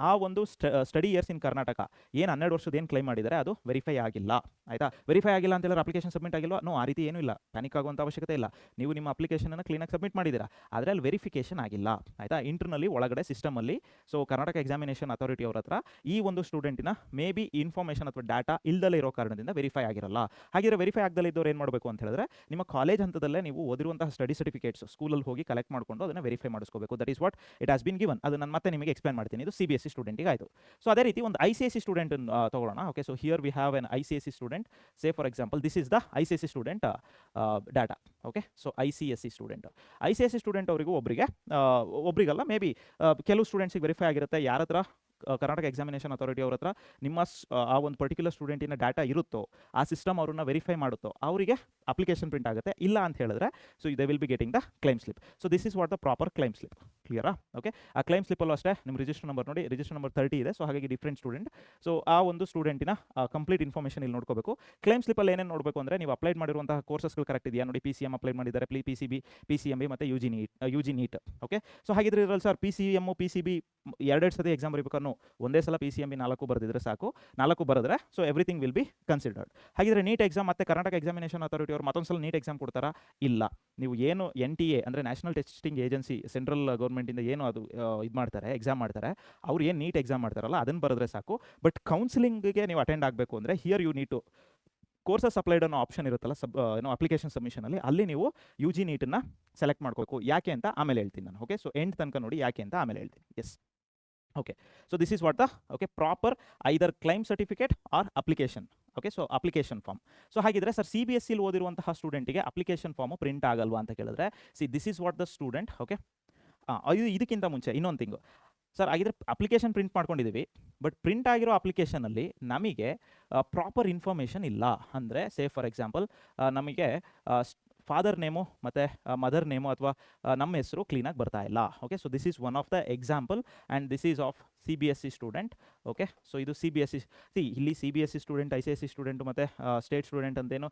ಆ ಒಂದು ಸ್ಟಡಿ ಇಯರ್ಸ್ ಇನ್ ಕರ್ನಾಟಕ ಏನು 12 ವರ್ಷದ ಏನು ಕ್ಲೈಮ್ ಮಾಡಿದ್ದಾರೆ ಅದು ವೆರಿಫೈ ಆಗಿಲ್ಲ, ಆಯಿತಾ. ವೆರಿಫೈ ಆಗಿಲ್ಲ ಅಂತ ಹೇಳಿದ್ರೆ ಅಪ್ಲಿಕೇಶನ್ ಸಬ್ಮಿಟ್ ಆಗಿಲ್ವಾ? ನೋ, ಆ ರೀತಿ ಏನೂ ಇಲ್ಲ, ಪ್ಯಾನಿಕ್ ಆಗುವಂಥ ಅವಶ್ಯಕತೆ ಇಲ್ಲ. ನೀವು ನಿಮ್ಮ ಅಪ್ಲಿಕೇಶನನ್ನು ಕ್ಲೀನಾಗಿ ಸಬ್ಮಿಟ್ ಮಾಡಿದ್ದೀರಾ, ಆದರೆ ಅಲ್ಲಿ ವೆರಿಫಿಕೇಷನ್ ಆಗಿಲ್ಲ, ಆಯಿತಾ. ಇಂಟರ್ನಲ್ಲಿ ಒಳಗಡೆ ಸಿಸ್ಟಮಲ್ಲಿ ಸೊ ಕರ್ನಾಟಕ ಎಕ್ಸಾಮಿನೇಷನ್ ಅಥಾರಿಟಿ ಅವ್ರ ಹತ್ರ ಈ ಒಂದು ಸ್ಟೂಡೆಂಟಿನ ಮೇ ಬಿ ಇನ್ಫಾರ್ಮೇಷನ್ ಅಥವಾ ಡಾಟಾ ಇಲ್ದಲೇ ಇರೋ ಕಾರಣದಿಂದ ವೆರಿಫೈ ಆಗಿರಲ್ಲ. ಹಾಗಿದ್ರೆ ವೆರಿಫೈ ಆಗದಲ್ಲೇ ಇದ್ದವ್ರು ಏನು ಮಾಡಬೇಕು ಅಂತ ಹೇಳಿದ್ರೆ, ನಿಮ್ಮ ಕಾಲೇಜ್ ಹಂತದಲ್ಲೇ ನೀವು ಓದಿರುವಂತಹ ಸ್ಟಡಿ ಸರ್ಟಿಫಿಕೇಟ್ಸ್ ಸ್ಕೂಲಲ್ಲಿ ಹೋಗಿ ಕಲೆಕ್ಟ್ ಮಾಡಿಕೊಂಡು ಅದನ್ನು ವೆರಿಫೈ ಮಾಡಿಸ್ಕೋಬೇಕು. That is what it has been given. ಅದು ನಾನು ಮತ್ತೆ ನಿಮಗೆ ಎಕ್ಸ್ಪ್ಲೇನ್ ಮಾಡ್ತೀನಿ. ಇದು CBSE ಸ್ಟೂಡೆಂಟಿಗೆ ಆಯಿತು. ಸೊ ಅದೇ ರೀತಿ ಒಂದು ICSE ಸ್ಟೂಡೆಂಟ್ ತಗೊಳ್ಳೋಣ. Okay, so here we have an ICSE student. Say for example this is the ICSE student data. Okay, so ICSE student ಅವರಿಗೂ ಒಬ್ರಿಗಲ್ಲ, ಮೇ ಬಿ ಕೆಲವು ಸ್ಟೂಡೆಂಟ್ಸಿಗೆ ವೆರಿಫೈ ಆಗಿರುತ್ತೆ. ಯಾರ ಹತ್ರ ಕರ್ನಾಟಕ ಎಕ್ಸಾಮಿನೇಷನ್ ಅಥಾರಿಟಿ ಅವ್ರ ಹತ್ರ ನಿಮ್ಮ ಆ ಒಂದು ಪರ್ಟಿಕ್ಯುಲರ್ ಸ್ಟೂಡೆಂಟಿನ ಡಾಟಾ ಇರುತ್ತೋ, ಆ ಸಿಸ್ಟಮ್ ಅವ್ರನ್ನ ವೆರಿಫೈ ಮಾಡುತ್ತೋ, ಅವರಿಗೆ ಅಪ್ಲಿಕೇಶನ್ ಪ್ರಿಂಟ್ ಆಗುತ್ತೆ. ಇಲ್ಲ ಅಂತ ಹೇಳಿದ್ರೆ so they will be getting the claim slip. So this is what the proper claim slip. ಕ್ಲಿಯರಾ? ಓಕೆ, ಆ ಕ್ಲೈಮ್ ಸ್ಲಿಪ್ಪಲ್ಲೂ ಅಷ್ಟೇ ನಿಮ್ಮ ರಿಜಿಸ್ಟರ್ ನಂಬರ್ ನೋಡಿ, ರಿಜಿಸ್ಟರ್ ನಂಬರ್ 30 ಇದೆ. ಸೊ ಹಾಗಾಗಿ ಡಿಫ್ರೆಂಟ್ ಸ್ಟೂಡೆಂಟ್. ಸೊ ಆ ಒಂದು ಸ್ಟೂಡೆಂಟಿನ ಕಂಪ್ಲೀಟ್ ಇನ್ಫಾರ್ಮೇಷನ್ ಇಲ್ಲಿ ನೋಡ್ಕೋಬೇಕು. ಕ್ಲೈಮ್ ಸ್ಲಿಪ್ಪಲ್ಲಿ ಏನೇನು ನೋಡಬೇಕು ಅಂದರೆ, ನೀವು ಅಪ್ಲೈಡ್ ಮಾಡಿರುವಂತಹ ಕೋರ್ಸಸ್ಗಳು ಕರೆಕ್ಟ್ ಇದೆಯಾ ನೋಡಿ. PCM ಅಪ್ಲೈಡ್ ಮಾಡಿದ್ದಾರೆ, PCB, PCMB ಮತ್ತು UG NEET. ಓಕೆ, ಸೊ ಹಾಗಿದ್ರೆ ಇದ್ರಲ್ಲಿ ಸರ್ PCM PCB ಎರಡೆರಡು ಸತಿ ಎಕ್ಸಾಮ್ ಬರೀಬೇಕಾದ್ರೂ ಒಂದೇ ಸಲ PCMB 4 ಬರೆದಿದ್ರೆ ಸಾಕು. 4 ಬರೆದ್ರೆ so everything will be considered. ಹಾಗಿದ್ರೆ ನೀಟ್ ಎಕ್ಸಾಮ್ ಮತ್ತು ಕರ್ನಾಟಕ ಎಕ್ಸಾಮಿನೇಷನ್ ಅಥಾರಿಟಿ ಅವರು ಮತ್ತೊಂದು ಸಲ ನೀಟ್ ಎಕ್ಸಾಮ್ ಕೊಡ್ತಾರಾ? ಇಲ್ಲ. ನೀವು ಏನು NTA ಅಂದರೆ ನ್ಯಾಷನಲ್ ಟೆಸ್ಟಿಂಗ್ ಏಜೆನ್ಸಿ, ಸೆಂಟ್ರಲ್ ಗೌರ್ಮೆಂಟಿಂದ ಏನು ಅದು ಇದು ಮಾಡ್ತಾರೆ, ಎಕ್ಸಾಮ್ ಮಾಡ್ತಾರೆ, ಅವ್ರು ಏನು ನೀಟ್ ಎಕ್ಸಾಮ್ ಮಾಡ್ತಾರಲ್ಲ ಅದನ್ನು ಬರೆದ್ರೆ ಸಾಕು. ಬಟ್ ಕೌನ್ಸಿಲಿಂಗ್ಗೆ ನೀವು ಅಟೆಂಡ್ ಆಗಬೇಕು ಅಂದರೆ here you need to courses applied ಅನ್ನೋ ಆಪ್ಷನ್ ಇರುತ್ತಲ್ಲ ಅಪ್ಲಿಕೇಶನ್ ಸಬ್ಮಿಷನಲ್ಲಿ, ಅಲ್ಲಿ ನೀವು UG NEETನ ಸೆಲೆಕ್ಟ್ ಮಾಡ್ಕೋಬೇಕು. ಯಾಕೆ ಅಂತ ಆಮೇಲೆ ಹೇಳ್ತೀನಿ ನಾನು. ಓಕೆ, ಸೊ ಎಂಡ್ ತನಕ ನೋಡಿ ಯಾಕೆ ಅಂತ ಆಮೇಲೆ ಹೇಳ್ತೀನಿ. Yes, okay, so this is what the proper either claim certificate or application. Okay, so application form. So ಹಾಗಿದ್ರೆ ಸರ್ CBSEಲಿ ಓದಿರುವಂತಹ ಸ್ಟೂಡೆಂಟಿಗೆ ಅಪ್ಲಿಕೇಶನ್ ಫಾರ್ಮು ಪ್ರಿಂಟ್ ಆಗಲ್ವಾ ಅಂತ ಕೇಳಿದ್ರೆ, this is what the student. Okay, ಇದಕ್ಕಿಂತ ಮುಂಚೆ ಇನ್ನೊಂದು ಥಿಂಗು ಸರ್, ಹಾಗಿದ್ರೆ ಅಪ್ಲಿಕೇಶನ್ ಪ್ರಿಂಟ್ ಮಾಡ್ಕೊಂಡಿದ್ದೀವಿ, ಬಟ್ ಪ್ರಿಂಟ್ ಆಗಿರೋ ಅಪ್ಲಿಕೇಶನಲ್ಲಿ ನಮಗೆ ಪ್ರಾಪರ್ ಇನ್ಫಾರ್ಮೇಷನ್ ಇಲ್ಲ. ಅಂದರೆ ಸೇ ಫಾರ್ ಎಕ್ಸಾಂಪಲ್ ನಮಗೆ ಫಾದರ್ ನೇಮು ಮತ್ತು ಮದರ್ ನೇಮು ಅಥವಾ ನಮ್ಮ ಹೆಸರು ಕ್ಲೀನಾಗಿ ಬರ್ತಾ ಇಲ್ಲ. Okay, so this is one of the example and this is of CBSE student. Okay, so ಇದು CBSE. ಇಲ್ಲಿ CBSE ಸ್ಟೂಡೆಂಟ್, ICSE ಸ್ಟೂಡೆಂಟು ಮತ್ತು ಸ್ಟೇಟ್ ಸ್ಟೂಡೆಂಟ್ ಅಂತೇನು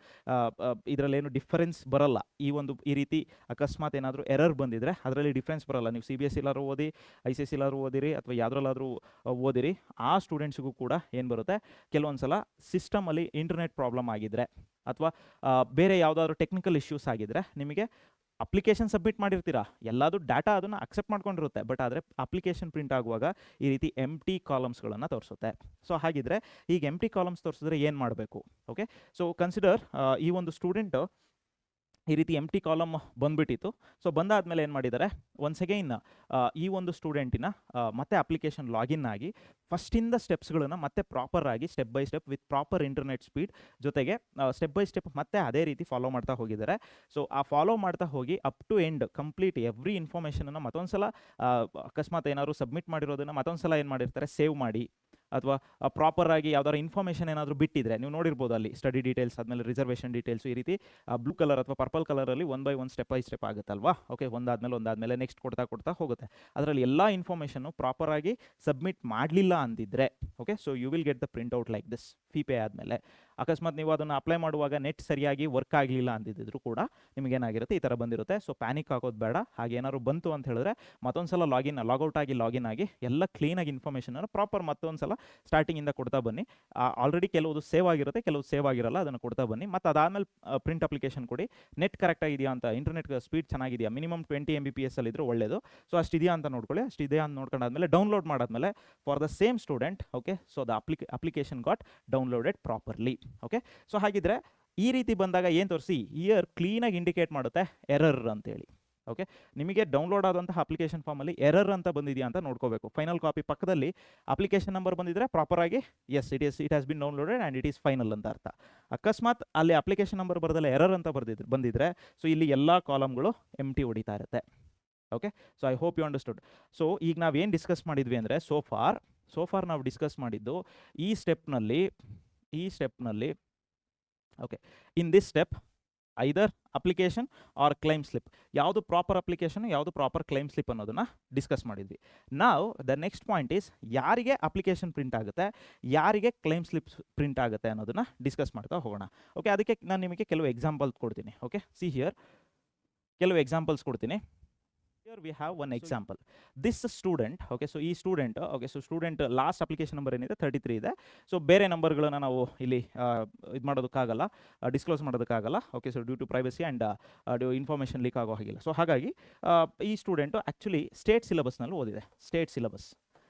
ಇದರಲ್ಲೇನು ಡಿಫರೆನ್ಸ್ ಬರಲ್ಲ. ಈ ರೀತಿ ಅಕಸ್ಮಾತ್ ಏನಾದರೂ ಎರರ್ ಬಂದಿದ್ರೆ ಅದರಲ್ಲಿ ಡಿಫ್ರೆನ್ಸ್ ಬರಲ್ಲ. ನೀವು CBSE ಎಲ್ಲಾದರೂ ಓದಿ, ICSE ಎಲ್ಲಾದರೂ ಓದಿರಿ ಅಥವಾ ಯಾವುದ್ರಲ್ಲಾದರೂ ಓದಿರಿ, ಆ ಸ್ಟೂಡೆಂಟ್ಸಿಗೂ ಕೂಡ ಏನು ಬರುತ್ತೆ, ಕೆಲವೊಂದು ಸಲ ಸಿಸ್ಟಮಲ್ಲಿ ಇಂಟರ್ನೆಟ್ ಪ್ರಾಬ್ಲಮ್ ಆಗಿದ್ದರೆ ಅಥವಾ ಬೇರೆ ಯಾವುದಾದ್ರೂ ಟೆಕ್ನಿಕಲ್ ಇಶ್ಯೂಸ್ ಆಗಿದ್ದರೆ ನಿಮಗೆ ಅಪ್ಲಿಕೇಶನ್ ಸಬ್ಮಿಟ್ ಮಾಡಿರ್ತೀರಾ, ಎಲ್ಲದೂ ಡಾಟಾ ಅದನ್ನು ಅಕ್ಸೆಪ್ಟ್ ಮಾಡ್ಕೊಂಡಿರುತ್ತೆ, ಬಟ್ ಆದರೆ ಅಪ್ಲಿಕೇಶನ್ ಪ್ರಿಂಟ್ ಆಗುವಾಗ ಈ ರೀತಿ ಎಂಟಿ ಕಾಲಮ್ಸ್ಗಳನ್ನು ತೋರಿಸುತ್ತೆ. ಸೊ ಹಾಗಿದ್ರೆ ಈಗ ಎಂಟಿ ಕಾಲಮ್ಸ್ ತೋರಿಸಿದ್ರೆ ಏನು ಮಾಡಬೇಕು? ಓಕೆ, ಸೊ ಕನ್ಸಿಡರ್ ಈ ಒಂದು ಸ್ಟೂಡೆಂಟು ಈ ರೀತಿ ಎಂಟಿ ಕಾಲಮ್ ಬಂದುಬಿಟ್ಟಿತ್ತು. ಸೊ ಬಂದಾದಮೇಲೆ ಏನು ಮಾಡಿದ್ದಾರೆ, ಒನ್ಸ್ ಅಗೈನ್ ಈ ಒಂದು ಸ್ಟೂಡೆಂಟಿನ ಮತ್ತೆ ಅಪ್ಲಿಕೇಶನ್ ಲಾಗಿನ್ ಆಗಿ ಫಸ್ಟಿಂದ ಸ್ಟೆಪ್ಸ್ಗಳನ್ನು ಮತ್ತೆ ಪ್ರಾಪರಾಗಿ step by step with proper internet speed ಜೊತೆಗೆ ಸ್ಟೆಪ್ ಬೈ ಸ್ಟೆಪ್ ಮತ್ತೆ ಅದೇ ರೀತಿ ಫಾಲೋ ಮಾಡ್ತಾ ಹೋಗಿದ್ದಾರೆ. ಸೊ ಆ ಫಾಲೋ ಮಾಡ್ತಾ ಹೋಗಿ up to end complete every ಇನ್ಫಾರ್ಮೇಷನನ್ನು ಮತ್ತೊಂದು ಸಲ ಅಕಸ್ಮಾತ್ ಏನಾದರೂ ಸಬ್ಮಿಟ್ ಮಾಡಿರೋದನ್ನು ಮತ್ತೊಂದು ಸಲ ಏನು ಮಾಡಿರ್ತಾರೆ, ಸೇವ್ ಮಾಡಿ ಅಥವಾ ಪ್ರಾಪರಾಗಿ ಯಾವ್ದಾದ್ರು ಇನ್ಫಾರ್ಮೇಷನ್ ಏನಾದರೂ ಬಿಟ್ಟಿದ್ರೆ ನೀವು ನೋಡಿರ್ಬೋದು ಅಲ್ಲಿ ಸ್ಟಡಿ ಡೀಟೇಲ್ಸ್ ಆದಮೇಲೆ ರಿಸರ್ವೇಷನ್ ಡೀಟೇಲ್ಸು ಈ ರೀತಿ ಬ್ಲೂ ಕಲರ್ ಅಥವಾ ಪರ್ಪಲ್ ಕಲರಲ್ಲಿ 1 by 1 ಸ್ಟೆಪ್ ಬೈ ಸ್ಟೆಪ್ ಆಗುತ್ತಲ್ವಾ. ಓಕೆ, ಒಂದಾದಮೇಲೆ ನೆಕ್ಸ್ಟ್ ಕೊಡ್ತಾ ಹೋಗುತ್ತೆ. ಅದರಲ್ಲಿ ಎಲ್ಲ ಇನ್ಫಾರ್ಮೇಷನ್ನು ಪ್ರಾಪರಾಗಿ ಸಬ್ಮಿಟ್ ಮಾಡಲಿಲ್ಲ ಅಂದಿದ್ರೆ okay, so you will get the print out like this. Fee pay ಆದಮೇಲೆ ಅಕಸ್ಮಾತ್ ನೀವು ಅದನ್ನು ಅಪ್ಲೈ ಮಾಡುವಾಗ ನೆಟ್ ಸರಿಯಾಗಿ ವರ್ಕ್ ಆಗಲಿಲ್ಲ ಅಂದಿದ್ರು ಕೂಡ ನಿಮಗೇನಾಗಿರುತ್ತೆ, ಈ ಥರ ಬಂದಿರುತ್ತೆ. ಸೊ ಪ್ಯಾನಿಕ್ ಆಗೋದು ಬೇಡ. ಹಾಗೇನಾದ್ರು ಬಂತು ಅಂತ ಹೇಳಿದ್ರೆ ಮತ್ತೊಂದು ಸಲ ಲಾಗೌಟ್ ಆಗಿ ಎಲ್ಲ ಕ್ಲೀನಾಗಿ ಇನ್ಫಾರ್ಮೇಷನನ್ನು ಪ್ರಾಪರ್ ಮತ್ತೊಂದು ಸಲ ಸ್ಟಾರ್ಟಿಂಗಿಂದ ಕೊಡ್ತಾ ಬನ್ನಿ. ಆಲ್ರೆಡಿ ಕೆಲವುದು ಸೇವ್ ಆಗಿರುತ್ತೆ, ಕೆಲವು ಸೇವ್ ಆಗಿರಲ್ಲ, ಅದನ್ನು ಕೊಡ್ತಾ ಬನ್ನಿ. ಮತ್ತು ಅದಾದಮೇಲೆ ಪ್ರಿಂಟ್ ಅಪ್ಲಿಕೇಶನ್ ಕೊಡಿ. ನೆಟ್ ಕರೆಕ್ಟಾಗಿದೆಯಾ ಅಂತ, ಇಂಟರ್ನೆಟ್ ಸ್ಪೀಡ್ ಚೆನ್ನಾಗಿದೆಯಾ, ಮಿನಿಮಮ್ 20 Mbps ಅಲ್ಲಿದ್ದರೆ ಒಳ್ಳೆಯದು. ಸೊ ಅಷ್ಟಿದೆಯಾ ಅಂತ ನೋಡ್ಕೊಳ್ಳಿ. ಅಷ್ಟಿದೆಯಾ ಅಂತ ನೋಡ್ಕೊಂಡಾದ್ಮೇಲೆ ಡೌನ್ಲೋಡ್ ಮಾಡಾದ್ಮೇಲೆ for the same student okay, so the application got downloaded properly. Okay, so ಹಾಗಿದ್ರೆ ಈ ರೀತಿ ಬಂದಾಗ ಏನು ತೋರಿಸಿ, ಇಯರ್ ಕ್ಲೀನಾಗಿ ಇಂಡಿಕೇಟ್ ಮಾಡುತ್ತೆ ಎರರ್ ಅಂತೇಳಿ. ಓಕೆ, ನಿಮಗೆ ಡೌನ್ಲೋಡ್ ಆದಂತಹ ಅಪ್ಲಿಕೇಶನ್ ಫಾರ್ಮಲ್ಲಿ ಎರರ್ ಅಂತ ಬಂದಿದೆಯಾ ಅಂತ ನೋಡ್ಕೋಬೇಕು. ಫೈನಲ್ ಕಾಪಿ ಪಕ್ಕದಲ್ಲಿ ಅಪ್ಲಿಕೇಶನ್ ನಂಬರ್ ಬಂದಿದ್ರೆ ಪ್ರಾಪರಾಗಿ as it has been downloaded and it is final ಅಂತ ಅರ್ಥ. ಅಕಸ್ಮಾತ್ ಅಲ್ಲಿ ಅಪ್ಲಿಕೇಶನ್ ನಂಬರ್ ಬರೋದಲ್ಲ ಎರರ್ ಅಂತ ಬಂದಿದ್ರೆ ಸೊ ಇಲ್ಲಿ ಎಲ್ಲ ಕಾಲಮ್ಗಳು ಎಂಟಿ ಹೊಡಿತಾ ಇರುತ್ತೆ. Okay, so I hope you understood. So ಈಗ ನಾವೇನು ಡಿಸ್ಕಸ್ ಮಾಡಿದ್ವಿ ಅಂದರೆ, ಸೋ ಫಾರ್ ಸೋಫಾರ್ ನಾವು ಡಿಸ್ಕಸ್ ಮಾಡಿದ್ದು ಈ ಸ್ಟೆಪ್ನಲ್ಲಿ okay, in this step either application or claim slip, ಯಾವುದು ಪ್ರಾಪರ್ ಅಪ್ಲಿಕೇಶನ್, ಯಾವುದು ಪ್ರಾಪರ್ ಕ್ಲೈಮ್ ಸ್ಲಿಪ್ ಅನ್ನೋದನ್ನು ಡಿಸ್ಕಸ್ ಮಾಡಿದ್ವಿ. ನಾವು ದ ನೆಕ್ಸ್ಟ್ ಪಾಯಿಂಟ್ ಈಸ್ ಯಾರಿಗೆ ಅಪ್ಲಿಕೇಶನ್ ಪ್ರಿಂಟ್ ಆಗುತ್ತೆ, ಯಾರಿಗೆ ಕ್ಲೈಮ್ ಸ್ಲಿಪ್ ಪ್ರಿಂಟ್ ಆಗುತ್ತೆ ಅನ್ನೋದನ್ನು ಡಿಸ್ಕಸ್ ಮಾಡ್ತಾ ಹೋಗೋಣ. ಓಕೆ, ಅದಕ್ಕೆ ನಾನು ನಿಮಗೆ ಕೆಲವು ಎಕ್ಸಾಂಪಲ್ಸ್ ಕೊಡ್ತೀನಿ. ಓಕೆ, ಸಿ ಹಿಯರ್ ಕೆಲವು ಎಕ್ಸಾಂಪಲ್ಸ್ ಕೊಡ್ತೀನಿ. Here we have one example. This student, okay, so ಈ student, okay, so student last application number ಏನಿದೆ 33 ಇದೆ. ಸೊ ಬೇರೆ ನಂಬರ್ಗಳನ್ನು ನಾವು ಇಲ್ಲಿ ಇದು ಮಾಡೋದಕ್ಕಾಗಲ್ಲ, ಡಿಸ್ಕ್ಲೋಸ್ ಮಾಡೋದಕ್ಕಾಗಲ್ಲ. Okay, so due to privacy and information leak ಆಗೋ ಹಾಗಿಲ್ಲ. ಸೊ ಹಾಗಾಗಿ ಈ ಸ್ಟೂಡೆಂಟು ಆ್ಯಕ್ಚುಲಿ ಸ್ಟೇಟ್ ಸಿಲೆಬಸ್ನಲ್ಲಿ ಓದಿದೆ, ಸ್ಟೇಟ್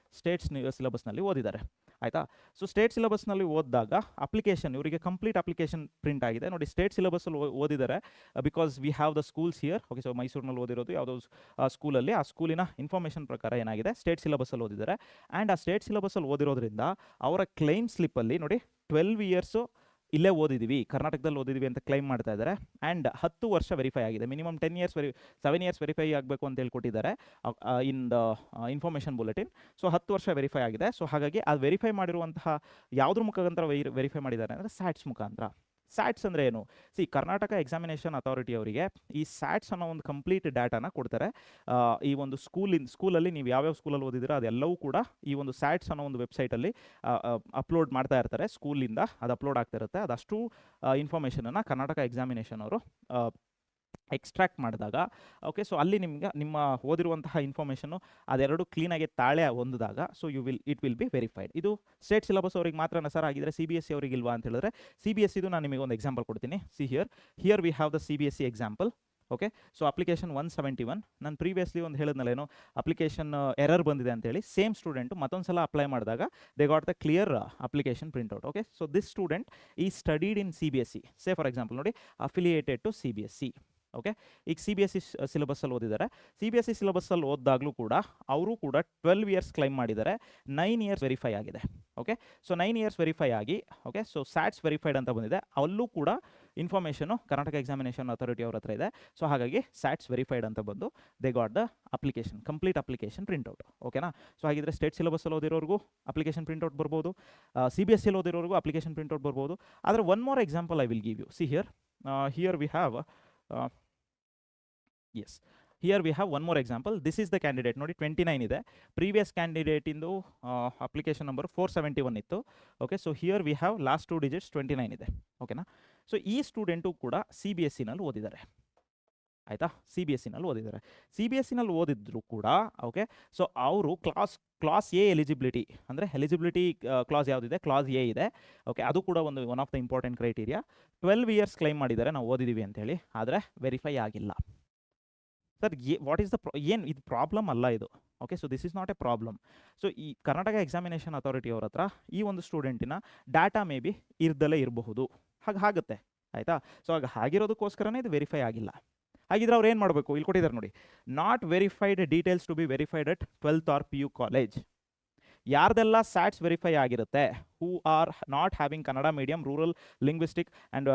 ಸಿಲೆಬಸ್ನಲ್ಲಿ ಓದಿದ್ದಾರೆ. ಆಯಿತಾ? ಸೊ ಸ್ಟೇಟ್ ಸಿಲೆಬಸ್ನಲ್ಲಿ ಓದಿದಾಗ ಅಪ್ಲಿಕೇಶನ್, ಇವರಿಗೆ ಕಂಪ್ಲೀಟ್ ಅಪ್ಲಿಕೇಶನ್ ಪ್ರಿಂಟ್ ಆಗಿದೆ. ನೋಡಿ, ಸ್ಟೇಟ್ ಸಿಲೆಬಸ್ಸಲ್ಲಿ ಓದಿದ್ದಾರೆ because we have the schools here. Okay, so ಮೈಸೂರಿನಲ್ಲಿ ಓದಿರೋದು ಯಾವುದೋ ಸ್ಕೂಲಲ್ಲಿ, ಆ ಸ್ಕೂಲಿನ ಇನ್ಫಾರ್ಮೇಷನ್ ಪ್ರಕಾರ ಏನಾಗಿದೆ, ಸ್ಟೇಟ್ ಸಿಲೆಬಸ್ಸಲ್ಲಿ ಓದಿದ್ದಾರೆ. ಆ್ಯಂಡ್ ಆ ಸ್ಟೇಟ್ ಸಿಲೆಬಸ್ಸಲ್ಲಿ ಓದಿರೋದ್ರಿಂದ ಅವರ ಕ್ಲೈಮ್ ಸ್ಲಿಪ್ಪಲ್ಲಿ ನೋಡಿ 12 ಇಯರ್ಸ್ ಇಲ್ಲೇ ಓದಿದ್ದೀವಿ, ಕರ್ನಾಟಕದಲ್ಲಿ ಓದಿದ್ದೀವಿ ಅಂತ ಕ್ಲೈಮ್ ಮಾಡ್ತಾ ಇದ್ದಾರೆ. ಆ್ಯಂಡ್ 10 ವರ್ಷ ವೆರಿಫೈ ಆಗಿದೆ. ಮಿನಿಮಮ್ 7 ಇಯರ್ಸ್ ವೆರಿಫೈ ಆಗಬೇಕು ಅಂತ ಹೇಳ್ಕೊಟ್ಟಿದ್ದಾರೆ in the information bulletin. So 10 ವರ್ಷ ವೆರಿಫೈ ಆಗಿದೆ. ಸೊ ಹಾಗಾಗಿ ಅದು ವೆರಿಫೈ ಮಾಡಿರುವಂತಹ ಯಾವುದ್ರ ಮುಖಾಂತರ ವೆರಿಫೈ ಮಾಡಿದ್ದಾರೆ ಅಂದರೆ ಸ್ಯಾಟ್ಸ್ ಮುಖಾಂತರ. ಸ್ಯಾಟ್ಸ್ ಅಂದರೆ ಏನು? ಕರ್ನಾಟಕ ಎಕ್ಸಾಮಿನೇಷನ್ ಅಥಾರಿಟಿ ಅವರಿಗೆ ಈ ಸ್ಯಾಟ್ಸ್ ಅನ್ನೋ ಒಂದು ಕಂಪ್ಲೀಟ್ ಡಾಟಾನ ಕೊಡ್ತಾರೆ. ಈ ಒಂದು ಸ್ಕೂಲಲ್ಲಿ ನೀವು ಯಾವ್ಯಾವ ಸ್ಕೂಲಲ್ಲಿ ಓದಿದ್ದೀರೋ ಅದೆಲ್ಲವೂ ಕೂಡ ಈ ಒಂದು ಸ್ಯಾಟ್ಸ್ ಅನ್ನೋ ಒಂದು ವೆಬ್ಸೈಟಲ್ಲಿ ಅಪ್ಲೋಡ್ ಮಾಡ್ತಾ ಇರ್ತಾರೆ. ಸ್ಕೂಲಿಂದ ಅದು ಅಪ್ಲೋಡ್ ಆಗ್ತಾ ಇರುತ್ತೆ. ಅದಷ್ಟು ಇನ್ಫಾರ್ಮೇಷನನ್ನು ಕರ್ನಾಟಕ ಎಕ್ಸಾಮಿನೇಷನ್ ಅವರು ಎಕ್ಸ್ಟ್ರಾಕ್ಟ್ ಮಾಡಿದಾಗ, ಓಕೆ, ಸೊ ಅಲ್ಲಿ ನಿಮ್ಗೆ ನಿಮ್ಮ ಓದಿರುವಂತಹ ಇನ್ಫಾರ್ಮೇಷನ್ನು ಅದೆರಡು ಕ್ಲೀನಾಗಿ ತಾಳೆ ಹೊಂದಿದಾಗ so it will be verified. ಇದು ಸ್ಟೇಟ್ ಸಿಲೆಬಸ್ ಅವ್ರಿಗೆ ಮಾತ್ರ ಸರ್ ಆಗಿದ್ರೆ CBSE ಅವ್ರಿಗೆ ಇಲ್ವಾ ಅಂತ ಹೇಳಿದ್ರೆ, CBSE ನಾನು ನಿಮಗೆ ಒಂದು ಎಕ್ಸಾಂಪಲ್ ಕೊಡ್ತೀನಿ. C here we have the CBSE example. Okay, so application 171 ನಾನು ಪ್ರೀವಿಯಸ್ಲಿ ಒಂದು ಹೇಳಿದ್ನಲ್ಲೇನು ಅಪ್ಲಿಕೇಶನ್ ಎರರ್ ಬಂದಿದೆ ಅಂತೇಳಿ, ಸೇಮ್ ಸ್ಟೂಡೆಂಟು ಮತ್ತೊಂದು ಸಲ ಅಪ್ಲೈ ಮಾಡಿದಾಗ they got the clear application printout. Okay, so this student ಈ studied in CBSE. Say for example ನೋಡಿ, ಅಫಿಲಿಯೇಟೆಡ್ ಟು CBSE. ಓಕೆ, ಈಗ CBSE ಸಿಲೆಬಸ್ಸಲ್ಲಿ ಓದಿದ್ದಾರೆ. CBSE ಸಿಲೆಬಸ್ಸಲ್ಲಿ ಓದಿದಾಗಲೂ ಕೂಡ ಅವರು ಕೂಡ 12 ಇಯರ್ಸ್ ಕ್ಲೈಮ್ ಮಾಡಿದ್ದಾರೆ. 9 ಇಯರ್ಸ್ ವೆರಿಫೈ ಆಗಿದೆ. ಓಕೆ, ಸೊ 9 ಇಯರ್ಸ್ ವೆರಿಫೈ ಆಗಿ, ಓಕೆ, ಸೊ ಸ್ಯಾಟ್ಸ್ ವೆರಿಫೈಡ್ ಅಂತ ಬಂದಿದೆ. ಅಲ್ಲೂ ಕೂಡ ಇನ್ಫಾರ್ಮೇಷನು ಕರ್ನಾಟಕ ಎಕ್ಸಾಮಿನೇಷನ್ ಅಥಾರಿಟಿ ಅವ್ರ ಹತ್ರ ಇದೆ. ಸೊ ಹಾಗಾಗಿ ಸ್ಯಾಟ್ಸ್ ವೆರಿಫೈಡ್ ಅಂತ ಬಂದು they got the application, complete application printout. ಓಕೆನಾ? ಸೊ ಹಾಗಿದ್ರೆ ಸ್ಟೇಟ್ ಸಿಲೆಬಸ್ಸಲ್ಲಿ ಓದಿರೋರ್ಗೂ ಅಪ್ಲಿಕೇಶನ್ ಪ್ರಿಂಟ್ಔಟ್ ಬರ್ಬೋದು, CBSEಲ್ಲಿ ಓದಿರೋರ್ಗೂ ಅಪ್ಲಿಕೇಶನ್ ಪ್ರಿಂಟ್ಔಟ್ ಬರ್ಬೋದು. ಆದರೆ one more example I will give you. See here we have yes, here we have one more example. This is the candidate. ನೋಡಿ 29 ಇದೆ. ಪ್ರೀವಿಯಸ್ ಕ್ಯಾಂಡಿಡೇಟ್ ಇಂದು ಅಪ್ಲಿಕೇಶನ್ ನಂಬರ್ 471 ಇತ್ತು. Okay, so here we have lost 2 digits 29 ಇದೆ. ಓಕೆನಾ? ಸೊ ಈ ಸ್ಟೂಡೆಂಟು ಕೂಡ CBSEನಲ್ಲಿ ಓದಿದ್ದಾರೆ. ಆಯಿತಾ? CBSEನಲ್ಲಿ ಓದಿದ್ದಾರೆ. CBSEನಲ್ಲಿ ಓದಿದ್ರು ಕೂಡ, ಓಕೆ, ಸೊ ಅವರು ಕ್ಲಾಸ್ ಎ ಎಲಿಜಿಬಿಲಿಟಿ, ಅಂದರೆ ಎಲಿಜಿಬಿಲಿಟಿ ಕ್ಲಾಸ್ ಯಾವುದಿದೆ, ಕ್ಲಾಸ್ ಎ ಇದೆ. ಓಕೆ, ಅದು ಕೂಡ one of the important criteria. 12 years claim ಮಾಡಿದ್ದಾರೆ, ನಾವು ಓದಿದ್ದೀವಿ ಅಂತೇಳಿ, ಆದರೆ ವೆರಿಫೈ ಆಗಿಲ್ಲ. ಸರ್, ವಾಟ್ ಈಸ್ ದ ಏನು ಇದು ಪ್ರಾಬ್ಲಮ್ ಅಲ್ಲ ಇದು. Okay, so this is not A problem. So ಈ ಕರ್ನಾಟಕ ಎಕ್ಸಾಮಿನೇಷನ್ ಅಥಾರಿಟಿ ಅವ್ರ ಹತ್ರ ಈ ಒಂದು ಸ್ಟೂಡೆಂಟಿನ ಡಾಟಾ ಮೇ ಬಿ ಇರ್ದಲೇ ಇರಬಹುದು, ಹಾಗಾಗುತ್ತೆ. ಆಯಿತಾ? ಸೊ ಹಾಗಿರೋದಕ್ಕೋಸ್ಕರನೇ ಇದು ವೆರಿಫೈ ಆಗಿಲ್ಲ. ಹಾಗಿದ್ರೆ ಅವ್ರು ಏನು ಮಾಡಬೇಕು? ಇಲ್ಲಿ ಕೊಟ್ಟಿದ್ದಾರೆ ನೋಡಿ, not verified details to be verified at 12th or PU college. ಯಾರ್ದೆಲ್ಲ ಸ್ಯಾಟ್ಸ್ ವೆರಿಫೈ ಆಗಿರುತ್ತೆ, who are not having Kannada medium, rural linguistic and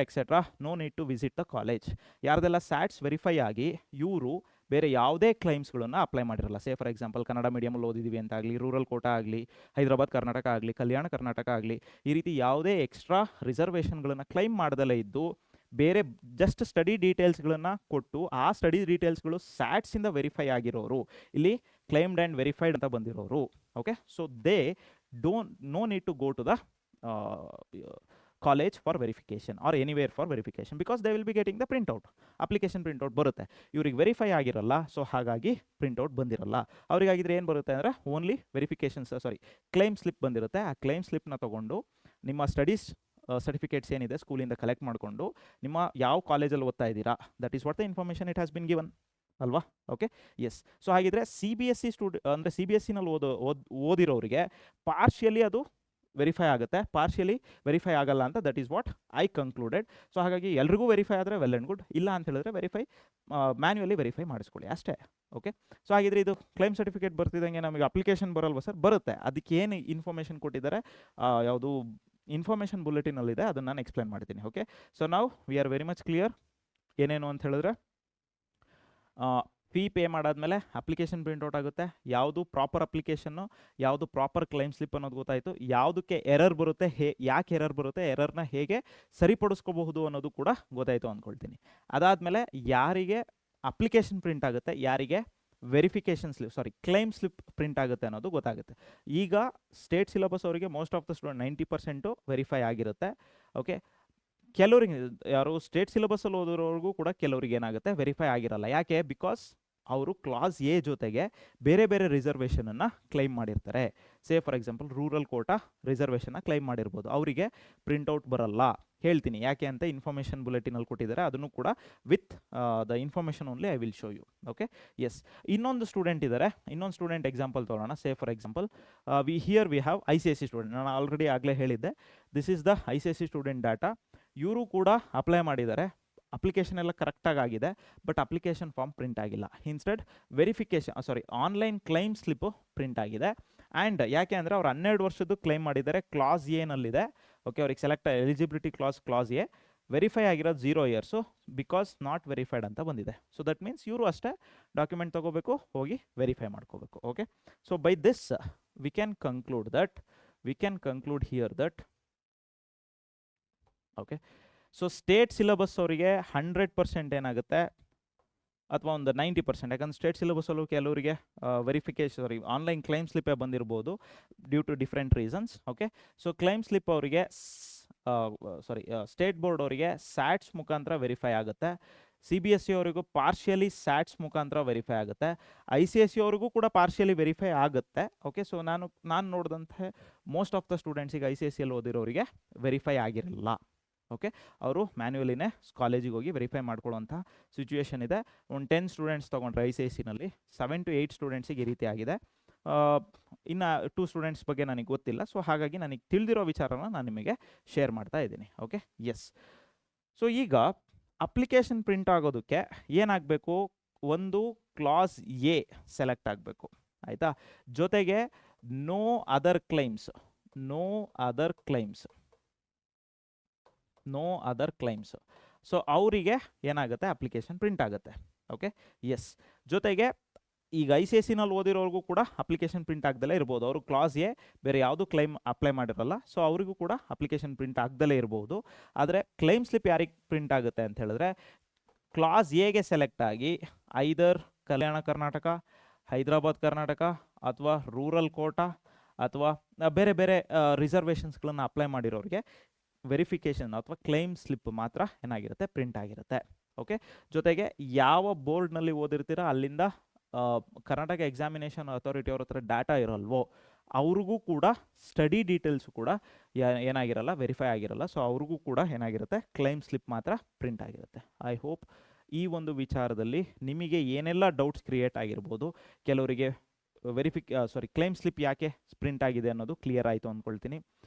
etcetera no need to visit the college. ಯಾರ್ದೆಲ್ಲ ಸ್ಯಾಟ್ಸ್ ವೆರಿಫೈ ಆಗಿ ಇವರು ಬೇರೆ ಯಾವುದೇ ಕ್ಲೈಮ್ಸ್ಗಳನ್ನು ಅಪ್ಲೈ ಮಾಡಿರಲ್ಲ. ಸೇ ಫಾರ್ ಎಕ್ಸಾಂಪಲ್ ಕನ್ನಡ ಮೀಡಿಯಮಲ್ಲಿ ಓದಿದ್ದೀವಿ ಅಂತ ಆಗಲಿ, ರೂರಲ್ ಕೋಟಾ ಆಗಲಿ, ಹೈದರಾಬಾದ್ ಕರ್ನಾಟಕ ಆಗಲಿ, ಕಲ್ಯಾಣ ಕರ್ನಾಟಕ ಆಗಲಿ, ಈ ರೀತಿ ಯಾವುದೇ ಎಕ್ಸ್ಟ್ರಾ ರಿಸರ್ವೇಷನ್ಗಳನ್ನು ಕ್ಲೈಮ್ ಮಾಡ್ದಲೇ ಇದ್ದು ಬೇರೆ ಜಸ್ಟ್ ಸ್ಟಡಿ ಡೀಟೇಲ್ಸ್ಗಳನ್ನು ಕೊಟ್ಟು ಆ ಸ್ಟಡಿ ಡೀಟೇಲ್ಸ್ಗಳು ಸ್ಯಾಟ್ಸಿಂದ ವೆರಿಫೈ ಆಗಿರೋರು, ಇಲ್ಲಿ ಕ್ಲೈಮ್ಡ್ ಆ್ಯಂಡ್ ವೆರಿಫೈಡ್ ಅಂತ ಬಂದಿರೋರು. Okay, so they no need to go to the college for verification or anywhere for verification, because they will be getting the printout. Application printout ಬರುತ್ತೆ, ಇವ್ರಿಗೆ ವೆರಿಫೈ ಆಗಿರಲ್ಲ. ಸೊ ಹಾಗಾಗಿ ಪ್ರಿಂಟ್ಔಟ್ ಬಂದಿರಲ್ಲ. ಅವರಿಗಾಗಿದ್ರೆ ಏನು ಬರುತ್ತೆ ಅಂದರೆ ಓನ್ಲಿ ಕ್ಲೈಮ್ ಸ್ಲಿಪ್ ಬಂದಿರುತ್ತೆ. ಆ ಕ್ಲೈಮ್ ಸ್ಲಿಪ್ನ ತೊಗೊಂಡು ನಿಮ್ಮ ಸ್ಟಡೀಸ್ ಸರ್ಟಿಫಿಕೇಟ್ಸ್ ಏನಿದೆ ಸ್ಕೂಲಿಂದ ಕಲೆಕ್ಟ್ ಮಾಡಿಕೊಂಡು ನಿಮ್ಮ ಯಾವ ಕಾಲೇಜಲ್ಲಿ ಓದ್ತಾ ಇದ್ದೀರಾ, that is what the information it has been given ಅಲ್ವಾ? Okay, yes. ಸೊ ಹಾಗಿದ್ರೆ CBSE ಅಂದರೆ CBSEನಲ್ಲಿ ಓದಿರೋರಿಗೆ ಪಾರ್ಷಿಯಲಿ ಅದು ವೆರಿಫೈ ಆಗುತ್ತೆ, ಪಾರ್ಷಿಯಲಿ ವೆರಿಫೈ ಆಗಲ್ಲ ಅಂತ that is what I concluded. So ಹಾಗಾಗಿ ಎಲ್ರಿಗೂ ವೆರಿಫೈ ಆದರೆ ವೆಲ್ ಆ್ಯಂಡ್ ಗುಡ್, ಇಲ್ಲ ಅಂತ ಹೇಳಿದ್ರೆ ಮ್ಯಾನ್ಯುವಲಿ ವೆರಿಫೈ ಮಾಡಿಸ್ಕೊಳ್ಳಿ ಅಷ್ಟೇ. ಓಕೆ, ಸೊ ಹಾಗಿದ್ರೆ ಇದು ಕ್ಲೈಮ್ ಸರ್ಟಿಫಿಕೇಟ್ ಬರ್ತಿದ್ದಂಗೆ ನಮಗೆ ಅಪ್ಲಿಕೇಶನ್ ಬರಲ್ವಾ ಸರ್? ಬರುತ್ತೆ. ಅದಕ್ಕೆ ಏನು ಇನ್ಫಾರ್ಮೇಷನ್ ಕೊಟ್ಟಿದ್ದಾರೆ, ಯಾವುದು ಇನ್ಫಾರ್ಮೇಷನ್ ಬುಲೆಟಿನಲ್ಲಿದೆ, ಅದನ್ನು ನಾನು ಎಕ್ಸ್ಪ್ಲೇನ್ ಮಾಡ್ತೀನಿ. ಓಕೆ, ಸೊ ನಾವು we are very much clear. ಏನೇನು ಅಂತ ಹೇಳಿದ್ರೆ ಫೀ ಪೇ ಮಾಡಾದ್ಮೇಲೆ ಅಪ್ಲಿಕೇಶನ್ ಪ್ರಿಂಟ್ಔಟ್ ಆಗುತ್ತೆ. ಯಾವುದು ಪ್ರಾಪರ್ ಅಪ್ಲಿಕೇಶನ್ನು, ಯಾವುದು ಪ್ರಾಪರ್ ಕ್ಲೈಮ್ ಸ್ಲಿಪ್ ಅನ್ನೋದು ಗೊತ್ತಾಯಿತು. ಯಾವುದಕ್ಕೆ ಎರರ್ ಬರುತ್ತೆ, ಯಾಕೆ ಎರರ್ ಬರುತ್ತೆ, ಎರರ್ನ ಹೇಗೆ ಸರಿಪಡಿಸ್ಕೋಬಹುದು ಅನ್ನೋದು ಕೂಡ ಗೊತ್ತಾಯಿತು ಅಂದ್ಕೊಳ್ತೀನಿ. ಅದಾದಮೇಲೆ ಯಾರಿಗೆ ಅಪ್ಲಿಕೇಶನ್ ಪ್ರಿಂಟ್ ಆಗುತ್ತೆ, ಯಾರಿಗೆ verification slip claim slip print ಆಗುತ್ತೆ ಅನ್ನೋದು ಗೊತ್ತಾಗುತ್ತೆ. ಈಗ ಸ್ಟೇಟ್ ಸಿಲೆಬಸ್ ಅವರಿಗೆ most of the student 90% verify ಆಗಿರುತ್ತೆ. ಓಕೆ, ಕೆಲವರಿಗೆ ಯಾರು ಸ್ಟೇಟ್ ಸಿಲೆಬಸ್ಸಲ್ಲಿ ಓದಿರೋರಿಗೂ ಕೂಡ ಕೆಲವರಿಗೆ ಏನಾಗುತ್ತೆ ವೆರಿಫೈ ಆಗಿರಲ್ಲ. ಯಾಕೆ? ಬಿಕಾಸ್ ಅವರು ಕ್ಲಾಸ್ ಎ ಜೊತೆಗೆ ಬೇರೆ ಬೇರೆ ರಿಸರ್ವೇಷನನ್ನು ಕ್ಲೈಮ್ ಮಾಡಿರ್ತಾರೆ. Say for example rural quota ರಿಸರ್ವೇಷನ್ನ ಕ್ಲೈಮ್ ಮಾಡಿರ್ಬೋದು, ಅವರಿಗೆ ಪ್ರಿಂಟೌಟ್ ಬರಲ್ಲ. ಹೇಳ್ತೀನಿ ಯಾಕೆ ಅಂತ, ಇನ್ಫಾರ್ಮೇಷನ್ ಬುಲೆಟಿನಲ್ಲಿ ಕೊಟ್ಟಿದ್ದಾರೆ, ಅದನ್ನು ಕೂಡ with the information only I will show you. Okay, yes. ಇನ್ನೊಂದು ಸ್ಟೂಡೆಂಟ್ ಇದ್ದಾರೆ, ಇನ್ನೊಂದು ಸ್ಟೂಡೆಂಟ್ ಎಕ್ಸಾಂಪಲ್ ತೊಗೊಳ್ಳೋಣ. Say for example we have ICSE student. ನಾನು ಆಲ್ರೆಡಿ ಆಗಲೇ ಹೇಳಿದ್ದೆ, this is the ICSE student data. ಇವರು ಕೂಡ ಅಪ್ಲೈ ಮಾಡಿದ್ದಾರೆ, ಅಪ್ಲಿಕೇಶನ್ ಎಲ್ಲ ಕರೆಕ್ಟಾಗಿ ಆಗಿದೆ, ಬಟ್ ಅಪ್ಲಿಕೇಶನ್ ಫಾರ್ಮ್ ಪ್ರಿಂಟ್ ಆಗಿಲ್ಲ. Instead online claim slip print ಆಗಿದೆ. ಆ್ಯಂಡ್ ಯಾಕೆ ಅಂದರೆ ಅವ್ರು 12 ವರ್ಷದ್ದು ಕ್ಲೈಮ್ ಮಾಡಿದ್ದಾರೆ, ಕ್ಲಾಸ್ ಎನಲ್ಲಿದೆ. ಓಕೆ, ಅವ್ರಿಗೆ select eligibility class A, verify ಆಗಿರೋದು 0 ಇಯರ್ಸು, ಬಿಕಾಸ್ ನಾಟ್ ವೆರಿಫೈಡ್ ಅಂತ ಬಂದಿದೆ. ಸೊ ದಟ್ ಮೀನ್ಸ್ ಇವರು ಅಷ್ಟೇ ಡಾಕ್ಯುಮೆಂಟ್ ತೊಗೋಬೇಕು, ಹೋಗಿ ವೆರಿಫೈ ಮಾಡ್ಕೋಬೇಕು. Okay, so by this we can conclude here that okay, so state syllabus ಅವರಿಗೆ 100% ಏನಾಗುತ್ತೆ, ಅಥವಾ ಒಂದು 90%, ಯಾಕಂದ್ರೆ ಸ್ಟೇಟ್ ಸಿಲೆಬಸ್ಸಲ್ಲೂ ಕೆಲವರಿಗೆ ಆನ್ಲೈನ್ ಕ್ಲೈಮ್ ಸ್ಲಿಪ್ಪೇ ಬಂದಿರ್ಬೋದು due to different reasons. Okay, so claim slip ಅವರಿಗೆ ಸ್ಟೇಟ್ ಬೋರ್ಡ್ ಅವರಿಗೆ ಸ್ಯಾಟ್ಸ್ ಮುಖಾಂತರ ವೆರಿಫೈ ಆಗುತ್ತೆ. CBSE ಅವರಿಗೂ ಪಾರ್ಷಿಯಲಿ ಸ್ಯಾಟ್ಸ್ ಮುಖಾಂತರ ವೆರಿಫೈ ಆಗುತ್ತೆ. ICSE ಅವ್ರಿಗೂ ಕೂಡ ಪಾರ್ಷಿಯಲಿ ವೆರಿಫೈ ಆಗುತ್ತೆ. ಓಕೆ, ಸೊ ನಾನು ನೋಡಿದಂತೆ ಮೋಸ್ಟ್ ಆಫ್ ದ ಸ್ಟೂಡೆಂಟ್ಸಿಗೆ ICSEಯಲ್ಲಿ ಓದಿರೋರಿಗೆ ವೆರಿಫೈ ಆಗಿರಲ್ಲ. ಓಕೆ, ಅವರು ಮ್ಯಾನ್ಯುವಲಿನೇ ಕಾಲೇಜಿಗೆ ಹೋಗಿ ವೆರಿಫೈ ಮಾಡ್ಕೊಳ್ಳೋಂಥ ಸಿಚುವೇಶನ್ ಇದೆ. ಒಂದು 10 ಸ್ಟೂಡೆಂಟ್ಸ್ ತೊಗೊಂಡ್ರೆ ICSEನಲ್ಲಿ 7 to 8 ಸ್ಟೂಡೆಂಟ್ಸಿಗೆ ಈ ರೀತಿ ಆಗಿದೆ. ಇನ್ನು 2 ಸ್ಟೂಡೆಂಟ್ಸ್ ಬಗ್ಗೆ ನನಗೆ ಗೊತ್ತಿಲ್ಲ. ಸೊ ಹಾಗಾಗಿ ನನಗೆ ತಿಳಿದಿರೋ ವಿಚಾರನ ನಾನು ನಿಮಗೆ ಶೇರ್ ಮಾಡ್ತಾ ಇದ್ದೀನಿ. Okay, yes. ಸೊ ಈಗ ಅಪ್ಲಿಕೇಶನ್ ಪ್ರಿಂಟ್ ಆಗೋದಕ್ಕೆ ಏನಾಗಬೇಕು, ಒಂದು ಕ್ಲಾಸ್ ಎ ಸೆಲೆಕ್ಟ್ ಆಗಬೇಕು, ಆಯಿತಾ. ಜೊತೆಗೆ ನೋ ಅದರ್ ಕ್ಲೈಮ್ಸ್ ಸೊ ಅವರಿಗೆ ಏನಾಗುತ್ತೆ, ಅಪ್ಲಿಕೇಶನ್ ಪ್ರಿಂಟ್ ಆಗುತ್ತೆ. Okay, yes. ಜೊತೆಗೆ ಈಗ ICSEನಲ್ಲಿ ಓದಿರೋರ್ಗೂ ಕೂಡ ಅಪ್ಲಿಕೇಶನ್ ಪ್ರಿಂಟ್ ಆಗ್ದಲೇ ಇರ್ಬೋದು. ಅವರು ಕ್ಲಾಸ್ ಎ ಬೇರೆ ಯಾವುದು ಕ್ಲೈಮ್ ಅಪ್ಲೈ ಮಾಡಿರಲ್ಲ, ಸೊ ಅವರಿಗೂ ಕೂಡ ಅಪ್ಲಿಕೇಶನ್ ಪ್ರಿಂಟ್ ಆಗ್ದಲೇ ಇರ್ಬೋದು. ಆದರೆ ಕ್ಲೈಮ್ ಸ್ಲಿಪ್ ಯಾರಿಗೆ ಪ್ರಿಂಟ್ ಆಗುತ್ತೆ ಅಂತ ಹೇಳಿದ್ರೆ, ಕ್ಲಾಸ್ ಎಗೆ ಸೆಲೆಕ್ಟ್ ಆಗಿ ಐದರ್ ಕಲ್ಯಾಣ ಕರ್ನಾಟಕ, ಹೈದರಾಬಾದ್ ಕರ್ನಾಟಕ, ಅಥವಾ ರೂರಲ್ ಕೋಟಾ, ಅಥವಾ ಬೇರೆ ಬೇರೆ ರಿಸರ್ವೇಷನ್ಸ್ಗಳನ್ನು ಅಪ್ಲೈ ಮಾಡಿರೋರಿಗೆ ವೆರಿಫಿಕೇಷನ್ ಅಥವಾ ಕ್ಲೈಮ್ ಸ್ಲಿಪ್ ಮಾತ್ರ ಏನಾಗಿರುತ್ತೆ, ಪ್ರಿಂಟ್ ಆಗಿರುತ್ತೆ. ಓಕೆ, ಜೊತೆಗೆ ಯಾವ ಬೋರ್ಡ್ನಲ್ಲಿ ಓದಿರ್ತೀರ ಅಲ್ಲಿಂದ ಕರ್ನಾಟಕ ಎಕ್ಸಾಮಿನೇಷನ್ ಅಥಾರಿಟಿ ಅವ್ರ ಹತ್ರ ಡಾಟಾ ಇರಲ್ವೋ ಅವ್ರಿಗೂ ಕೂಡ ಸ್ಟಡಿ ಡೀಟೇಲ್ಸು ಕೂಡ ಏನಾಗಿರಲ್ಲ, ವೆರಿಫೈ ಆಗಿರಲ್ಲ. ಸೊ ಅವ್ರಿಗೂ ಕೂಡ ಏನಾಗಿರುತ್ತೆ, ಕ್ಲೈಮ್ ಸ್ಲಿಪ್ ಮಾತ್ರ ಪ್ರಿಂಟ್ ಆಗಿರುತ್ತೆ. ಐ ಹೋಪ್ ಈ ಒಂದು ವಿಚಾರದಲ್ಲಿ ನಿಮಗೆ ಏನೆಲ್ಲ ಡೌಟ್ಸ್ ಕ್ರಿಯೇಟ್ ಆಗಿರ್ಬೋದು, ಕೆಲವರಿಗೆ ಕ್ಲೈಮ್ ಸ್ಲಿಪ್ ಯಾಕೆ ಪ್ರಿಂಟ್ ಆಗಿದೆ ಅನ್ನೋದು ಕ್ಲಿಯರ್ ಆಯಿತು ಅಂದ್ಕೊಳ್ತೀನಿ.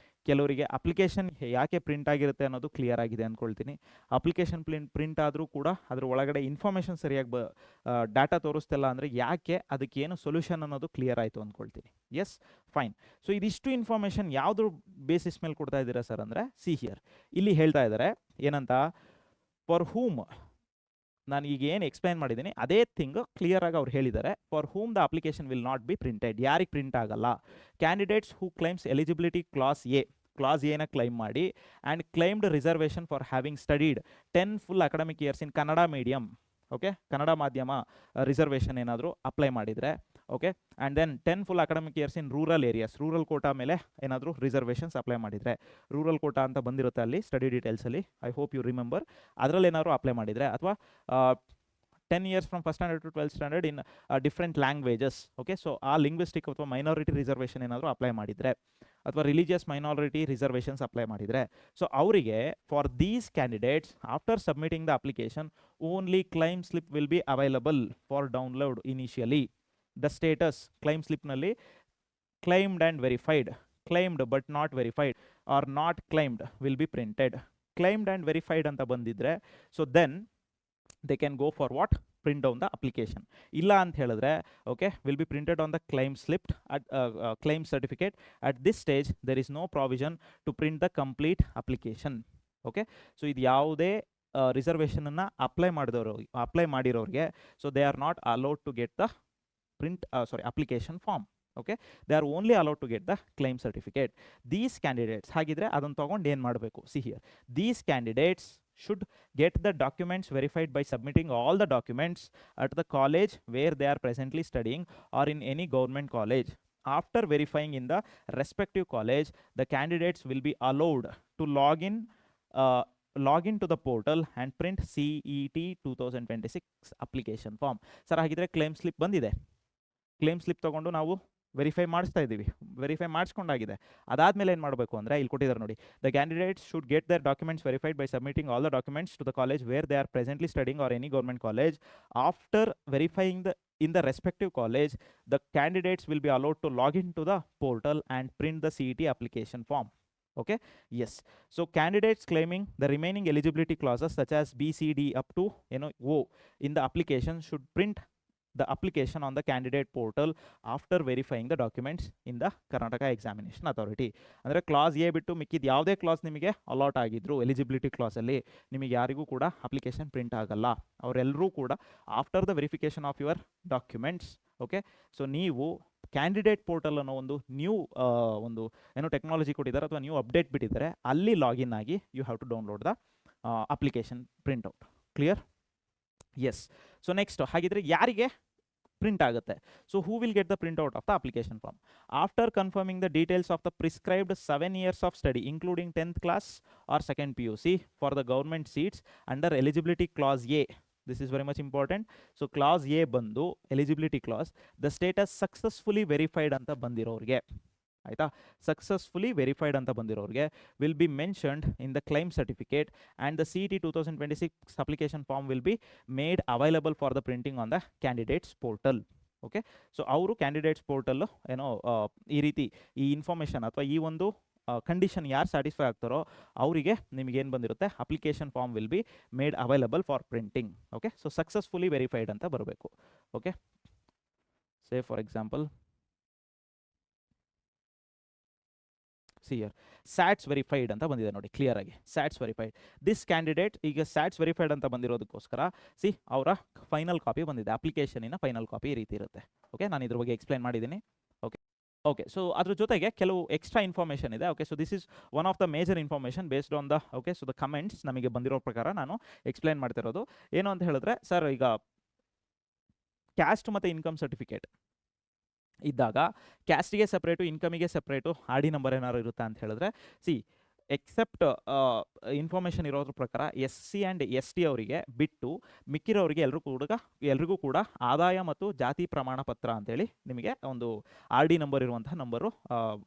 ಕೆಲವರಿಗೆ ಅಪ್ಲಿಕೇಶನ್ ಯಾಕೆ ಪ್ರಿಂಟ್ ಆಗಿರುತ್ತೆ ಅನ್ನೋದು ಕ್ಲಿಯರ್ ಆಗಿದೆ ಅಂದ್ಕೊಳ್ತೀನಿ. ಅಪ್ಲಿಕೇಶನ್ ಪ್ರಿಂಟ್ ಆದರೂ ಕೂಡ ಅದ್ರ ಒಳಗಡೆ ಇನ್ಫಾರ್ಮೇಷನ್ ಸರಿಯಾಗಿ ಡಾಟಾ ತೋರಿಸ್ತಿಲ್ಲ ಅಂದರೆ ಯಾಕೆ, ಅದಕ್ಕೇನು ಸೊಲ್ಯೂಷನ್ ಅನ್ನೋದು ಕ್ಲಿಯರ್ ಆಯಿತು ಅಂದ್ಕೊಳ್ತೀನಿ. Yes, fine. ಸೊ ಇದಿಷ್ಟು ಇನ್ಫಾರ್ಮೇಷನ್ ಯಾವುದ್ರ ಬೇಸಿಸ್ ಮೇಲೆ ಕೊಡ್ತಾ ಇದ್ದೀರಾ ಸರ್ ಅಂದರೆ, ಸಿ ಹಿಯರ್ ಇಲ್ಲಿ ಹೇಳ್ತಾ ಇದ್ದಾರೆ ಏನಂತ, ಫಾರ್ ಹೂಮ್, ನಾನು ಈಗ ಏನು ಎಕ್ಸ್ಪ್ಲೈನ್ ಮಾಡಿದ್ದೀನಿ ಅದೇ ಥಿಂಗ್ ಕ್ಲಿಯರಾಗಿ ಅವ್ರು ಹೇಳಿದ್ದಾರೆ. For whom the application will not be printed, ಯಾರಿಗೆ ಪ್ರಿಂಟ್ ಆಗಲ್ಲ, candidates who claims eligibility class ಎನ ಕ್ಲೈಮ್ ಮಾಡಿ and claimed reservation for having studied 10 full academic years in Kannada medium. Okay, Kannada ಮಾಧ್ಯಮ ರಿಸರ್ವೇಷನ್ ಏನಾದರೂ ಅಪ್ಲೈ ಮಾಡಿದರೆ, okay, and then 10 full academic years in rural areas, rural quota ಮೇಲೆ ಏನಾದರೂ ರಿಸರ್ವೇಷನ್ಸ್ ಅಪ್ಲೈ ಮಾಡಿದರೆ, ರೂರಲ್ ಕೋಟಾ ಅಂತ ಬಂದಿರುತ್ತೆ ಅಲ್ಲಿ ಸ್ಟಡಿ ಡೀಟೇಲ್ಸಲ್ಲಿ, ಐ ಹೋಪ್ ಯು ರಿಮೆಂಬರ್, ಅದರಲ್ಲಿ ಏನಾದರೂ ಅಪ್ಲೈ ಮಾಡಿದರೆ, ಅಥವಾ 10 years from first standard to 12th standard in different languages. Okay, so ಆ ಲಿಂಗ್ವಿಸ್ಟಿಕ್ ಅಥವಾ ಮೈನಾರಿಟಿ ರಿಸರ್ವೇಷನ್ ಏನಾದರೂ ಅಪ್ಲೈ ಮಾಡಿದರೆ, ಅಥವಾ ರಿಲಿಜಿಯಸ್ ಮೈನಾರಿಟಿ ರಿಸರ್ವೇಷನ್ಸ್ ಅಪ್ಲೈ ಮಾಡಿದರೆ, ಸೊ ಅವರಿಗೆ for these candidates after submitting the application only claim slip will be available for download initially. The status claim ಸ್ಲಿಪ್ನಲ್ಲಿ claimed and verified, claimed but not verified or not claimed will be printed. Claimed and verified ಅಂತ ಬಂದಿದ್ರೆ, so then they can go for what, print down the application. illa ant helidre, okay, will be printed on the claim slip at claim certificate. At this stage there is no provision to print the complete application. Okay, so idu yaude ರಿಸರ್ವೇಷನನ್ನು ಅಪ್ಲೈ ಮಾಡಿರೋರಿಗೆ, so they are not allowed to get the application form. Okay, they are only allowed to get the claim certificate. These candidates ಹಾಗಿದ್ರೆ ಅದನ್ನು ತೊಗೊಂಡು ಏನು ಮಾಡಬೇಕು? See here, these candidates should get the documents verified by submitting all the documents at the college where they are presently studying or in any government college. After verifying in the respective college, the candidates will be allowed to log in to the portal and print CET 2026 application form. Sir ಹಾಗಿದ್ರೆ ಕ್ಲೇಮ್ ಸ್ಲಿಪ್ ಬಂದಿದೆ, ಕ್ಲೇಮ್ ಸ್ಲಿಪ್ ತೊಗೊಂಡು ನಾವು ವೆರಿಫೈ ಮಾಡಿಸ್ತಾ ಇದ್ದೀವಿ, ವೆರಿಫೈ ಮಾಡಿಸ್ಕೊಂಡಾಗಿದೆ. ಅದಾದಮೇಲೆ ಏನು ಮಾಡಬೇಕು ಅಂದರೆ ಇಲ್ಲಿ ಕೊಟ್ಟಿದ್ದಾರೆ ನೋಡಿ, the candidates should get their documents verified by submitting all the documents to the college where they are presently studying or any government college. After verifying in the respective college, the candidates will be allowed to log into the portal and print the CET application form. Okay, yes. So candidates claiming the remaining eligibility clauses such as B, C, D up to O in the application should print the application on the candidate portal after verifying the documents in the Karnataka Examination Authority. ಅಂದರೆ ಕ್ಲಾಸ್ ಎ ಬಿಟ್ಟು ಮಿಕ್ಕಿದ ಯಾವುದೇ ಕ್ಲಾಸ್ ನಿಮಗೆ ಅಲಾಟ್ ಆಗಿದ್ರು ಎಲಿಜಿಬಿಲಿಟಿ ಕ್ಲಾಸಲ್ಲಿ ನಿಮಗೆ ಯಾರಿಗೂ ಕೂಡ ಅಪ್ಲಿಕೇಶನ್ ಪ್ರಿಂಟ್ ಆಗಲ್ಲ. ಅವರೆಲ್ಲರೂ ಕೂಡ after the verification of your documents. Okay, so ನೀವು ಕ್ಯಾಂಡಿಡೇಟ್ ಪೋರ್ಟಲ್ ಅನ್ನೋ ಒಂದು ನ್ಯೂ ಟೆಕ್ನಾಲಜಿ ಕೊಟ್ಟಿದ್ದಾರೆ ಅಥವಾ ನ್ಯೂ ಅಪ್ಡೇಟ್ ಬಿಟ್ಟಿದ್ದಾರೆ, ಅಲ್ಲಿ ಲಾಗಿನ್ ಆಗಿ you have to download the application printout. Clear? Yes. So next ಹಾಗಿದ್ರೆ ಯಾರಿಗೆ ಪ್ರಿಂಟ್ ಆಗುತ್ತೆ? So who will get the print out of the application form? After confirming the details of the prescribed 7 years of study including 10th class or 2nd PUC for the government seats under eligibility class A. This is very much important. So class A ಬಂದು eligibility class, the status successfully verified ಅಂತ ಬಂದಿರೋರಿಗೆ, ಆಯಿತಾ, ಸಕ್ಸಸ್ಫುಲಿ ವೆರಿಫೈಡ್ ಅಂತ ಬಂದಿರೋರಿಗೆ will be mentioned in the claim certificate and the CET 2026 application form will be made available for the printing on the candidates portal. Okay, so ಅವರು ಕ್ಯಾಂಡಿಡೇಟ್ಸ್ ಪೋರ್ಟಲ್ಲು ಈ ರೀತಿ ಈ ಇನ್ಫಾರ್ಮೇಷನ್ ಅಥವಾ ಈ ಒಂದು ಕಂಡೀಷನ್ ಯಾರು ಸ್ಯಾಟಿಸ್ಫೈ ಆಗ್ತಾರೋ ಅವರಿಗೆ ನಿಮಗೇನು ಬಂದಿರುತ್ತೆ, application form will be made available for printing. Okay, so successfully verified ಅಂತ ಬರಬೇಕು. Okay, say for example see here SATS verified ಅಂತ ಬಂದಿದೆ ನೋಡಿ, ಕ್ಲಿಯರ್ ಆಗಿ ಸ್ಯಾಟ್ಸ್ ವೆರಿಫೈಡ್. ದಿಸ್ ಕ್ಯಾಂಡಿಡೇಟ್ ಈಗ ಸ್ಯಾಟ್ಸ್ ವೆರಿಫೈಡ್ ಅಂತ ಬಂದಿರೋದಕ್ಕೋಸ್ಕರ ಅವರ ಫೈನಲ್ ಕಾಪಿ ಬಂದಿದೆ, ಅಪ್ಲಿಕೇಶನಿನ ಫೈನಲ್ ಕಾಪಿ ಈ ರೀತಿ ಇರುತ್ತೆ. ಓಕೆ, ನಾನು ಇದ್ರ ಬಗ್ಗೆ ಎಕ್ಸ್ಪ್ಲೈನ್ ಮಾಡಿದ್ದೀನಿ. ಓಕೆ, ಸೊ ಅದ್ರ ಜೊತೆಗೆ ಕೆಲವು ಎಕ್ಸ್ಟ್ರಾ ಇನ್ಫಾರ್ಮೇಷನ್ ಇದೆ. Okay, so this is one of the major information based on the so the comments ನಮಗೆ ಬಂದಿರೋ ಪ್ರಕಾರ ನಾನು ಎಕ್ಸ್ಪ್ಲೈನ್ ಮಾಡ್ತಿರೋದು. ಏನು ಅಂತ ಹೇಳಿದ್ರೆ, ಸರ್ ಈಗ ಕ್ಯಾಸ್ಟ್ ಮತ್ತು ಇನ್ಕಮ್ ಸರ್ಟಿಫಿಕೇಟ್ ಇದ್ದಾಗ ಕ್ಯಾಸ್ಟಿಗೆ ಸಪ್ರೇಟು ಇನ್ಕಮಿಗೆ ಸಪ್ರೇಟು ಆರ್ ಡಿ ನಂಬರ್ ಏನಾದ್ರು ಇರುತ್ತಾ ಅಂತ ಹೇಳಿದ್ರೆ, ಎಕ್ಸೆಪ್ಟ್ ಇನ್ಫಾರ್ಮೇಷನ್ ಇರೋದ್ರ ಪ್ರಕಾರ SC ಆ್ಯಂಡ್ ST ಅವರಿಗೆ ಬಿಟ್ಟು ಮಿಕ್ಕಿರೋರಿಗೆ ಎಲ್ರಿಗೂ ಕೂಡ ಆದಾಯ ಮತ್ತು ಜಾತಿ ಪ್ರಮಾಣ ಪತ್ರ ಅಂತೇಳಿ ನಿಮಗೆ ಒಂದು ಆರ್ ಡಿ ನಂಬರ್ ಇರುವಂತಹ number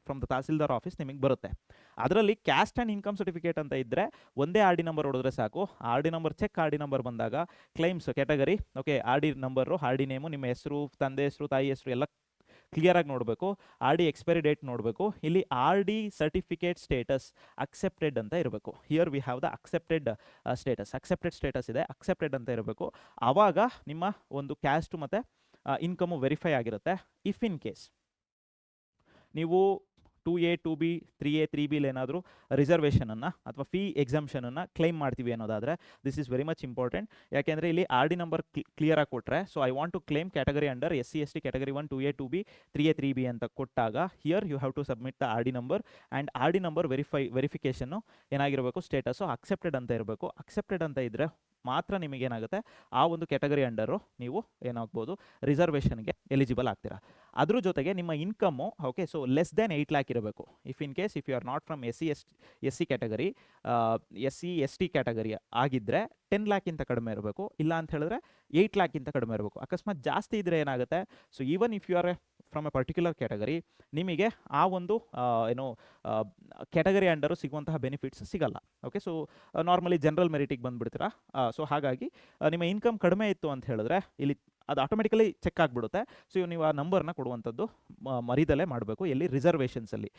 from the tahsildar office ನಿಮಗೆ ಬರುತ್ತೆ. ಅದರಲ್ಲಿ ಕ್ಯಾಸ್ಟ್ ಆ್ಯಂಡ್ ಇನ್ಕಮ್ ಸರ್ಟಿಫಿಕೇಟ್ ಅಂತ ಇದ್ದರೆ ಒಂದೇ ಆರ್ ಡಿ ನಂಬರ್ ಹೊಡೆದ್ರೆ ಸಾಕು. R D number check R D number ಬಂದಾಗ claims category, okay, R D number, R D name, ನಿಮ್ಮ ಹೆಸರು, ತಂದೆ ಹೆಸರು, ತಾಯಿ ಹೆಸರು ಎಲ್ಲ ಕ್ಲಿಯರಾಗಿ ನೋಡಬೇಕು. ಆರ್ ಡಿ ಎಕ್ಸ್ಪೈರಿ ಡೇಟ್ ನೋಡಬೇಕು. ಇಲ್ಲಿ R D certificate status accepted ಅಂತ ಇರಬೇಕು. Here we have the accepted status ಇದೆ, ಅಕ್ಸೆಪ್ಟೆಡ್ ಅಂತ ಇರಬೇಕು. ಆವಾಗ ನಿಮ್ಮ ಒಂದು ಕ್ಯಾಸ್ಟ್ ಮತ್ತು ಇನ್ಕಮು ವೆರಿಫೈ ಆಗಿರುತ್ತೆ. ಇಫ್ ಇನ್ ಕೇಸ್ ನೀವು 2A 2B 3A 3B ಏನಾದರೂ ರಿಸರ್ವೇಷನನ್ನು ಅಥವಾ ಫೀ ಎಕ್ಸಾಮ್ಷನನ್ನು ಕ್ಲೈಮ್ ಮಾಡ್ತೀವಿ ಅನ್ನೋದಾದರೆ this is very much important. ಯಾಕೆಂದರೆ ಇಲ್ಲಿ ಆರ್ ಡಿ ನಂಬರ್ ಕ್ಲಿಯರಾಗಿ ಕೊಟ್ಟರೆ, so I want to claim category under SC ST category 1 2A 2B 3A 3B ಅಂತ ಕೊಟ್ಟಾಗ here you have to submit the R D number and R D number verification ಏನಾಗಿರಬೇಕು, ಸ್ಟೇಟಸ್ಸು ಅಕ್ಸೆಪ್ಟೆಡ್ ಅಂತ ಇರಬೇಕು. ಅಕ್ಸೆಪ್ಟೆಡ್ ಅಂತ ಇದ್ದರೆ ಮಾತ್ರ ನಿಮಗೇನಾಗುತ್ತೆ, ಆ ಒಂದು ಕ್ಯಾಟಗರಿ ಅಂಡರು ನೀವು ಏನಾಗ್ಬೋದು, ರಿಸರ್ವೇಷನ್ಗೆ ಎಲಿಜಿಬಲ್ ಆಗ್ತೀರಾ. ಅದ್ರ ಜೊತೆಗೆ ನಿಮ್ಮ income, okay, so less then 8 lakh ಇರಬೇಕು. If you are not from SC category, SC ST category ಆಗಿದ್ದರೆ 10 lakh ಕಡಿಮೆ ಇರಬೇಕು. ಇಲ್ಲ ಅಂತ ಹೇಳಿದ್ರೆ 8 lakh ಕಡಿಮೆ ಇರಬೇಕು. ಅಕಸ್ಮಾತ್ ಜಾಸ್ತಿ ಇದ್ದರೆ ಏನಾಗುತ್ತೆ, so even if you are from a particular category, ನಿಮಗೆ ಆ ಒಂದು ಕ್ಯಾಟಗರಿ ಅಂಡರು ಸಿಗುವಂತಹ ಬೆನಿಫಿಟ್ಸ್ ಸಿಗಲ್ಲ. ಓಕೆ, ಸೊ ನಾರ್ಮಲಿ ಜನರಲ್ ಮೆರಿಟಿಗೆ ಬಂದುಬಿಡ್ತೀರಾ. ಸೊ ಹಾಗಾಗಿ ನಿಮ್ಮ ಇನ್ಕಮ್ ಕಡಿಮೆ ಇತ್ತು ಅಂತ ಹೇಳಿದ್ರೆ ಇಲ್ಲಿ ಅದು ಆಟೋಮೆಟಿಕಲಿ ಚೆಕ್ ಆಗಿಬಿಡುತ್ತೆ. ಸೊ ನೀವು ಆ ನಂಬರ್ನ ಕೊಡುವಂಥದ್ದು ಮರಿದಲ್ಲೇ ಮಾಡಬೇಕು. ಎಲ್ಲಿ ರಿಸರ್ವೇಷನ್ಸಲ್ಲಿ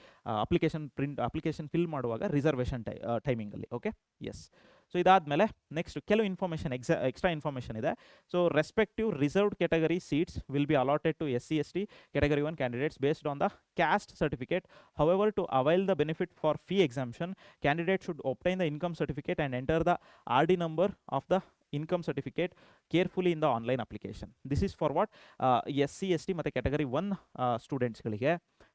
ಅಪ್ಲಿಕೇಶನ್ ಫಿಲ್ ಮಾಡುವಾಗ ರಿಸರ್ವೇಷನ್ ಟೈಮಿಂಗಲ್ಲಿ. Okay, yes. ಸೊ ಇದಾದಮೇಲೆ ನೆಕ್ಸ್ಟ್ ಕೆಲವು ಇನ್ಫಾರ್ಮೇಷನ್ ಎಕ್ಸ್ಟ್ರಾ ಇನ್ಫಾರ್ಮೇಷನ್ ಇದೆ. So respective reserved category seats will be allotted to SC/ST category 1 candidates based on the caste certificate. However, to avail the benefit for fee exemption, candidates should obtain the income certificate and enter the RD number of the income certificate carefully in the online application. This is for what? SC/ST ಮತ್ತು ಕ್ಯಾಟಗರಿ 1 ಸ್ಟೂಡೆಂಟ್ಸ್ಗಳಿಗೆ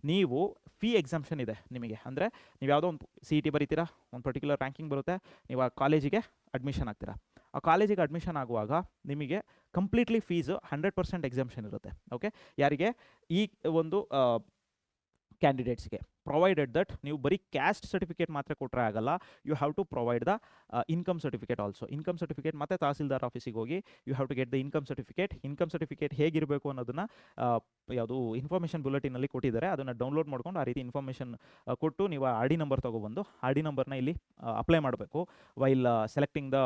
ನೀವು ಫೀ ಎಕ್ಸಾಮ್ಷನ್ ಇದೆ ನಿಮಗೆ. ಅಂದರೆ ನೀವು ಯಾವುದೋ ಒಂದು CET ಬರೀತೀರಾ, ಒಂದು ಪರ್ಟಿಕ್ಯುಲರ್ ರ್ಯಾಂಕಿಂಗ್ ಬರುತ್ತೆ, ನೀವು ಆ ಕಾಲೇಜಿಗೆ ಅಡ್ಮಿಷನ್ ಆಗ್ತೀರಾ. ಆ ಕಾಲೇಜಿಗೆ ಅಡ್ಮಿಷನ್ ಆಗುವಾಗ ನಿಮಗೆ ಕಂಪ್ಲೀಟ್ಲಿ ಫೀಸು 100% ಎಕ್ಸಾಮ್ಷನ್ ಇರುತ್ತೆ. ಓಕೆ, ಯಾರಿಗೆ? ಈ ಒಂದು ಕ್ಯಾಂಡಿಡೇಟ್ಸ್ಗೆ. ಪ್ರೊವೈಡೆಡ್ ದಟ್ ನೀವು ಬರೀ ಕ್ಯಾಸ್ಟ್ ಸರ್ಟಿಫಿಕೇಟ್ ಮಾತ್ರ ಕೊಟ್ಟರೆ ಆಗಲ್ಲ, you have to provide the income certificate also. Income certificate ಮತ್ತು ತಹಸೀಲ್ದಾರ್ ಆಫೀಸಿಗೆ ಹೋಗಿ you have to get the income certificate. Income certificate ಹೇಗಿರಬೇಕು ಅನ್ನೋದನ್ನು ಯಾವುದು ಇನ್ಫಾರ್ಮೇಷನ್ ಬುಲೆಟಿನಲ್ಲಿ ಕೊಟ್ಟಿದ್ದಾರೆ, ಅದನ್ನು ಡೌನ್ಲೋಡ್ ಮಾಡ್ಕೊಂಡು ಆ ರೀತಿ ಇನ್ಫಾರ್ಮೇಷನ್ ಕೊಟ್ಟು ನೀವು RD ನಂಬರ್ ತೊಗೊಬಂದು RD ನಂಬರ್ನ ಇಲ್ಲಿ ಅಪ್ಲೈ ಮಾಡಬೇಕು ವೈಲ್ ಸೆಲೆಕ್ಟಿಂಗ್ ದ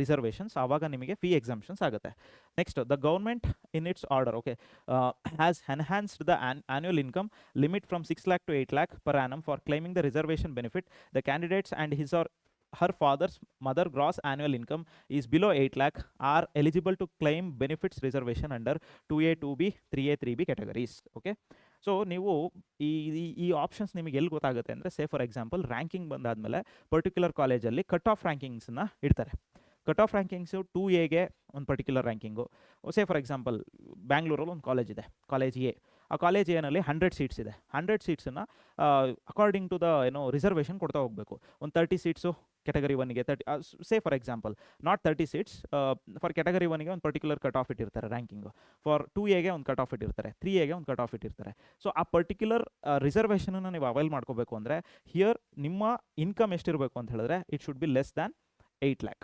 ರಿಸರ್ವೇಷನ್ಸ್. ಆವಾಗ ನಿಮಗೆ ಫೀ ಎಕ್ಸಾಮ್ಷನ್ಸ್ ಆಗುತ್ತೆ. Next, the government in its order has enhanced the annual income limit from 6 lakh to 8 lakh per annum for claiming the reservation benefit. The candidates and his or her father's mother gross annual income is below 8 lakh are eligible to claim benefits reservation under 2A, 2B, 3A, 3B categories. Okay, so ನೀವು ಈ ಆಪ್ಷನ್ಸ್ ನಿಮಗೆ ಎಲ್ಲಿ ಗೊತ್ತಾಗುತ್ತೆ ಅಂದರೆ, ಸೇ ಫಾರ್ ಎಕ್ಸಾಂಪಲ್ ರ್ಯಾಂಕಿಂಗ್ ಬಂದಾದಮೇಲೆ ಪರ್ಟಿಕ್ಯುಲರ್ ಕಾಲೇಜಲ್ಲಿ ಕಟ್ ಆಫ್ ರ್ಯಾಂಕಿಂಗ್ಸನ್ನ ಇಡ್ತಾರೆ. ಕಟ್ ಆಫ್ ರ್ಯಾಂಕಿಂಗ್ಸು 2Aಗೆ ಒಂದು particular ranking. Say for example ಬ್ಯಾಂಗ್ಳೂರಲ್ಲಿ ಒಂದು ಕಾಲೇಜ್ ಇದೆ, ಕಾಲೇಜ್ A. ಆ ಕಾಲೇಜ್ ಏನಲ್ಲಿ 100 ಸೀಟ್ಸ್ ಇದೆ. 100 ಸೀಟ್ಸನ್ನು ಅಕಾರ್ಡಿಂಗ್ ಟು ದ ರಿಸರ್ವೇಷನ್ ಕೊಡ್ತಾ ಹೋಗಬೇಕು. ಒಂದು 30 ಸೀಟ್ಸು ಕ್ಯಾಟಗರಿ 1ಗೆ, 30 say for example not 30 seats for category 1ಗೆ ಒಂದು ಪರ್ಟಿಕ್ಯುಲರ್ ಕಟ್ ಆಫ್ ಇಟ್ಟಿರ್ತಾರೆ ರ್ಯಾಂಕಿಂಗು. ಫಾರ್ 2Aಗೆ ಒಂದು ಕಟ್ ಆಫ್ ಇಟ್ಟಿರ್ತಾರೆ, 3Aಗೆ ಒಂದು ಕಟ್ ಆಫ್ ಇಟ್ಟಿರ್ತಾರೆ. ಸೊ ಆ ಪರ್ಟಿಕ್ಯುಲರ್ ರಿಸರ್ವೇಷನನ್ನು ನೀವು ಅವೈಲ್ ಮಾಡ್ಕೋಬೇಕು ಅಂದರೆ ಹಿಯರ್ ನಿಮ್ಮ ಇನ್ಕಮ್ ಎಷ್ಟಿರಬೇಕು ಅಂತ ಹೇಳಿದ್ರೆ it should be less than 8 lakh.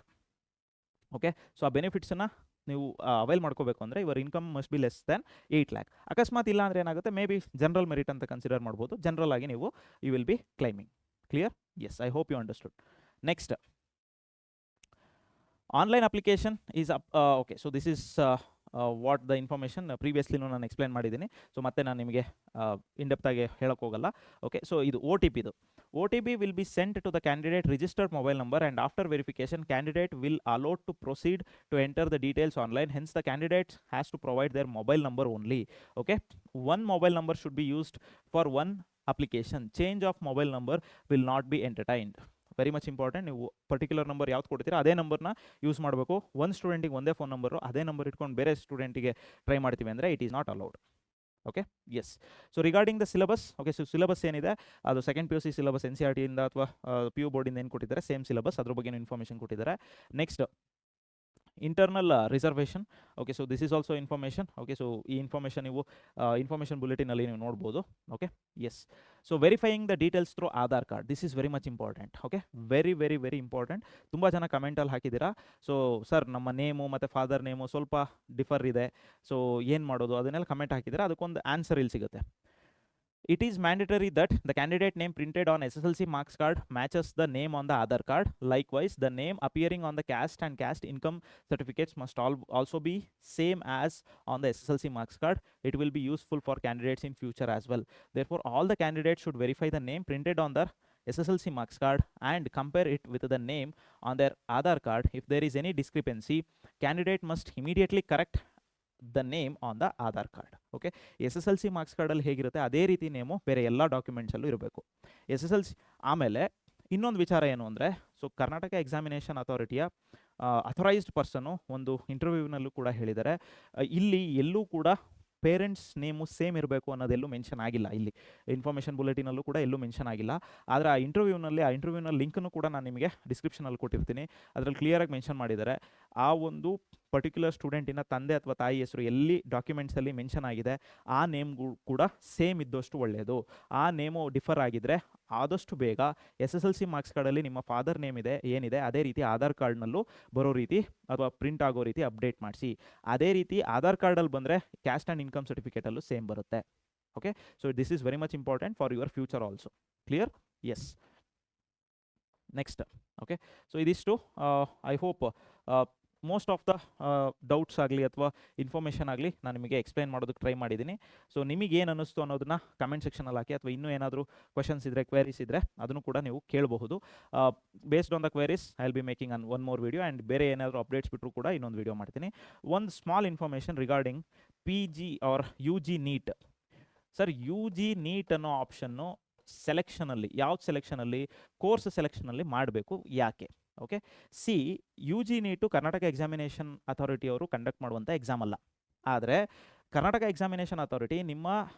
Okay, so ಆ ಬೆನಿಫಿಟ್ಸನ್ನು ನೀವು ಅವೈಲ್ ಮಾಡ್ಕೋಬೇಕು ಅಂದರೆ your income must be less than 8 lakh. ಅಕಸ್ಮಾತ್ ಇಲ್ಲ ಅಂದರೆ ಏನಾಗುತ್ತೆ, ಮೇ ಬಿ ಜನರಲ್ ಮೆರಿಟ್ ಅಂತ ಕನ್ಸಿಡರ್ ಮಾಡ್ಬೋದು. ಜನರಲ್ ಆಗಿ ನೀವು you will be claiming. Clear? Yes, I hope you understood. Next, online application is okay. So this is what the information ಪ್ರೀವಿಯಸ್ಲಿನೂ ನಾನು ಎಕ್ಸ್ಪ್ಲೇನ್ ಮಾಡಿದ್ದೀನಿ. ಸೊ ಮತ್ತೆ ನಾನು ನಿಮಗೆ ಇನ್ಡೆಪ್ತಾಗಿ ಹೇಳೋಕ್ಕೆ ಹೋಗಲ್ಲ. ಓಕೆ, ಸೊ ಇದು OTP. OTP will be sent to the candidate registered mobile number, and after verification candidate will allowed to proceed to enter the details online. Hence the candidate has to provide their mobile number only. Okay, one mobile number should be used for one application. Change of mobile number will not be entertained. Very much important. ನೀವು ಪರ್ಟಿಕ್ಯುಲರ್ ನಂಬರ್ ಯಾವ್ದು ಕೊಡ್ತೀರಾ ಅದೇ ನಂಬರ್ನ ಯೂಸ್ ಮಾಡಬೇಕು. ಒಂದು ಸ್ಟೂಡೆಂಟಿಗೆ ಒಂದೇ ಫೋನ್ ನಂಬರು, ಅದೇ ನಂಬರ್ ಇಟ್ಕೊಂಡು ಬೇರೆ ಸ್ಟೂಡೆಂಟಿಗೆ ಟ್ರೈ ಮಾಡ್ತೀವಿ ಅಂದರೆ it is not allowed. Okay, yes. So regarding the syllabus, okay, so syllabus ಏನಿದೆ ಅದು ಸೆಕೆಂಡ್ PUC ಸಿಲೆಬಸ್ NCERT ಇಂದ ಅಥವಾ PU ಬೋರ್ಡಿಂದ ಏನು ಕೊಟ್ಟಿದ್ದಾರೆ ಸೇಮ್ ಸಿಲೆಬಸ್, ಅದ್ರ ಬಗ್ಗೆ ಇನ್ಫಾರ್ಮೇಷನ್ ಕೊಟ್ಟಿದ್ದಾರೆ. Next, internal reservation. Okay, so this is also information. Okay, so ಈ ಇನ್ಫಾರ್ಮೇಷನ್ ನೀವು ಇನ್ಫಾರ್ಮೇಷನ್ ಬುಲೆಟಿನಲ್ಲಿ ನೀವು ನೋಡ್ಬೋದು. Okay, yes. So verifying the details through Aadhaar card, this is very much important. Okay, very very very important. ತುಂಬ ಜನ ಕಮೆಂಟಲ್ಲಿ ಹಾಕಿದ್ದೀರಾ, ಸೊ ಸರ್ ನಮ್ಮ ನೇಮು ಮತ್ತು ಫಾದರ್ ನೇಮು ಸ್ವಲ್ಪ ಡಿಫರ್ ಇದೆ, ಸೊ ಏನು ಮಾಡೋದು ಅದನ್ನೆಲ್ಲ ಕಮೆಂಟ್ ಹಾಕಿದ್ದೀರಾ. ಅದಕ್ಕೊಂದು ಆನ್ಸರ್ ಇಲ್ಲಿ ಸಿಗುತ್ತೆ. It is mandatory that the candidate name printed on SSLC marks card matches the name on the Aadhaar card. Likewise, the name appearing on the caste and caste income certificates must also be same as on the SSLC marks card. It will be useful for candidates in future as well. Therefore, all the candidates should verify the name printed on their SSLC marks card and compare it with the name on their Aadhaar card. If there is any discrepancy, candidate must immediately correct the name on the Aadhaar card. Okay, SSLC marks ಕಾರ್ಡಲ್ಲಿ ಹೇಗಿರುತ್ತೆ ಅದೇ ರೀತಿ ನೇಮು ಬೇರೆ ಎಲ್ಲ ಡಾಕ್ಯುಮೆಂಟ್ಸಲ್ಲೂ ಇರಬೇಕು. SSLC. ಆಮೇಲೆ ಇನ್ನೊಂದು ವಿಚಾರ ಏನು ಅಂದರೆ, ಸೊ ಕರ್ನಾಟಕ ಎಕ್ಸಾಮಿನೇಷನ್ ಅಥಾರಿಟಿಯ ಅಥರೈಸ್ಡ್ ಪರ್ಸನ್ನು ಒಂದು ಇಂಟರ್ವ್ಯೂನಲ್ಲೂ ಕೂಡ ಹೇಳಿದ್ದಾರೆ, ಇಲ್ಲಿ ಎಲ್ಲೂ ಕೂಡ ಪೇರೆಂಟ್ಸ್ ನೇಮು ಸೇಮ್ ಇರಬೇಕು ಅನ್ನೋದೆಲ್ಲೂ ಮೆನ್ಷನ್ ಆಗಿಲ್ಲ. ಇಲ್ಲಿ ಇನ್ಫಾರ್ಮೇಷನ್ ಬುಲೆಟಿನಲ್ಲೂ ಕೂಡ ಎಲ್ಲೂ ಮೆನ್ಷನ್ ಆಗಿಲ್ಲ. ಆದರೆ ಆ ಇಂಟರ್ವ್ಯೂನ ಲಿಂಕನ್ನು ಕೂಡ ನಾನು ನಿಮಗೆ ಡಿಸ್ಕ್ರಿಪ್ಷನಲ್ಲಿ ಕೊಟ್ಟಿರ್ತೀನಿ. ಅದರಲ್ಲಿ ಕ್ಲಿಯರಾಗಿ ಮೆನ್ಷನ್ ಮಾಡಿದ್ದಾರೆ, ಆ ಒಂದು ಪರ್ಟಿಕ್ಯುಲರ್ ಸ್ಟೂಡೆಂಟಿನ ತಂದೆ ಅಥವಾ ತಾಯಿ ಹೆಸರು ಎಲ್ಲಿ ಡಾಕ್ಯುಮೆಂಟ್ಸಲ್ಲಿ ಮೆನ್ಷನ್ ಆಗಿದೆ ಆ ನೇಮ್ಗೂ ಕೂಡ ಸೇಮ್ ಇದ್ದಷ್ಟು ಒಳ್ಳೆಯದು. ಆ ನೇಮು ಡಿಫರ್ ಆಗಿದ್ದರೆ ಆದಷ್ಟು ಬೇಗ SSLC ಮಾರ್ಕ್ಸ್ ಕಾರ್ಡಲ್ಲಿ ನಿಮ್ಮ ಫಾದರ್ ನೇಮ್ ಏನಿದೆ ಅದೇ ರೀತಿ ಆಧಾರ್ ಕಾರ್ಡ್ನಲ್ಲೂ ಬರೋ ರೀತಿ ಅಥವಾ ಪ್ರಿಂಟ್ ಆಗೋ ರೀತಿ ಅಪ್ಡೇಟ್ ಮಾಡಿಸಿ. ಅದೇ ರೀತಿ ಆಧಾರ್ ಕಾರ್ಡಲ್ಲಿ ಬಂದರೆ ಕ್ಯಾಸ್ಟ್ ಆ್ಯಂಡ್ ಇನ್ಕಮ್ ಸರ್ಟಿಫಿಕೇಟಲ್ಲೂ ಸೇಮ್ ಬರುತ್ತೆ. Okay, so this is very much important for your future also. Clear? Yes. Next. Okay, so ಇದಿಷ್ಟು. I hope most of the doubts ಆಗಲಿ ಅಥವಾ ಇನ್ಫಾರ್ಮೇಷನ್ ಆಗಲಿ ನಾನು ನಿಮಗೆ ಎಕ್ಸ್ಪ್ಲೈನ್ ಮಾಡೋದಕ್ಕೆ ಟ್ರೈ ಮಾಡಿದ್ದೀನಿ. ಸೊ ನಿಮಗೇನು ಅನ್ನಿಸ್ತು ಅನ್ನೋದನ್ನ ಕಮೆಂಟ್ ಸೆಕ್ಷನಲ್ಲಿ ಹಾಕಿ, ಅಥವಾ ಇನ್ನೂ ಏನಾದರೂ ಕ್ವೆಶನ್ಸ್ ಇದ್ದರೆ, ಕ್ವೇರೀಸ್ ಇದ್ದರೆ ಅದನ್ನು ಕೂಡ ನೀವು ಕೇಳಬಹುದು. Based on the queries I will be making one more video, and ಬೇರೆ ಏನಾದರೂ ಅಪ್ಡೇಟ್ಸ್ ಬಿಟ್ಟರು ಕೂಡ ಇನ್ನೊಂದು ವಿಡಿಯೋ ಮಾಡ್ತೀನಿ. ಒಂದು small information regarding PG or UG NEET. Sir, UG NEET ಅನ್ನೋ ಆಪ್ಷನ್ನು ಸೆಲೆಕ್ಷನಲ್ಲಿ, ಯಾವ್ದು ಸೆಲೆಕ್ಷನಲ್ಲಿ, ಕೋರ್ಸ್ ಸೆಲೆಕ್ಷನಲ್ಲಿ ಮಾಡಬೇಕು, ಯಾಕೆ? Okay, UG NEET Karnataka examination authority ಅವರು ಕಂಡಕ್ಟ್ ಮಾಡುವಂಥ ಎಕ್ಸಾಮ್ ಅಲ್ಲ. ಆದರೆ ಕರ್ನಾಟಕ ಎಕ್ಸಾಮಿನೇಷನ್ ಅಥಾರಿಟಿ ನಿಮ್ಮ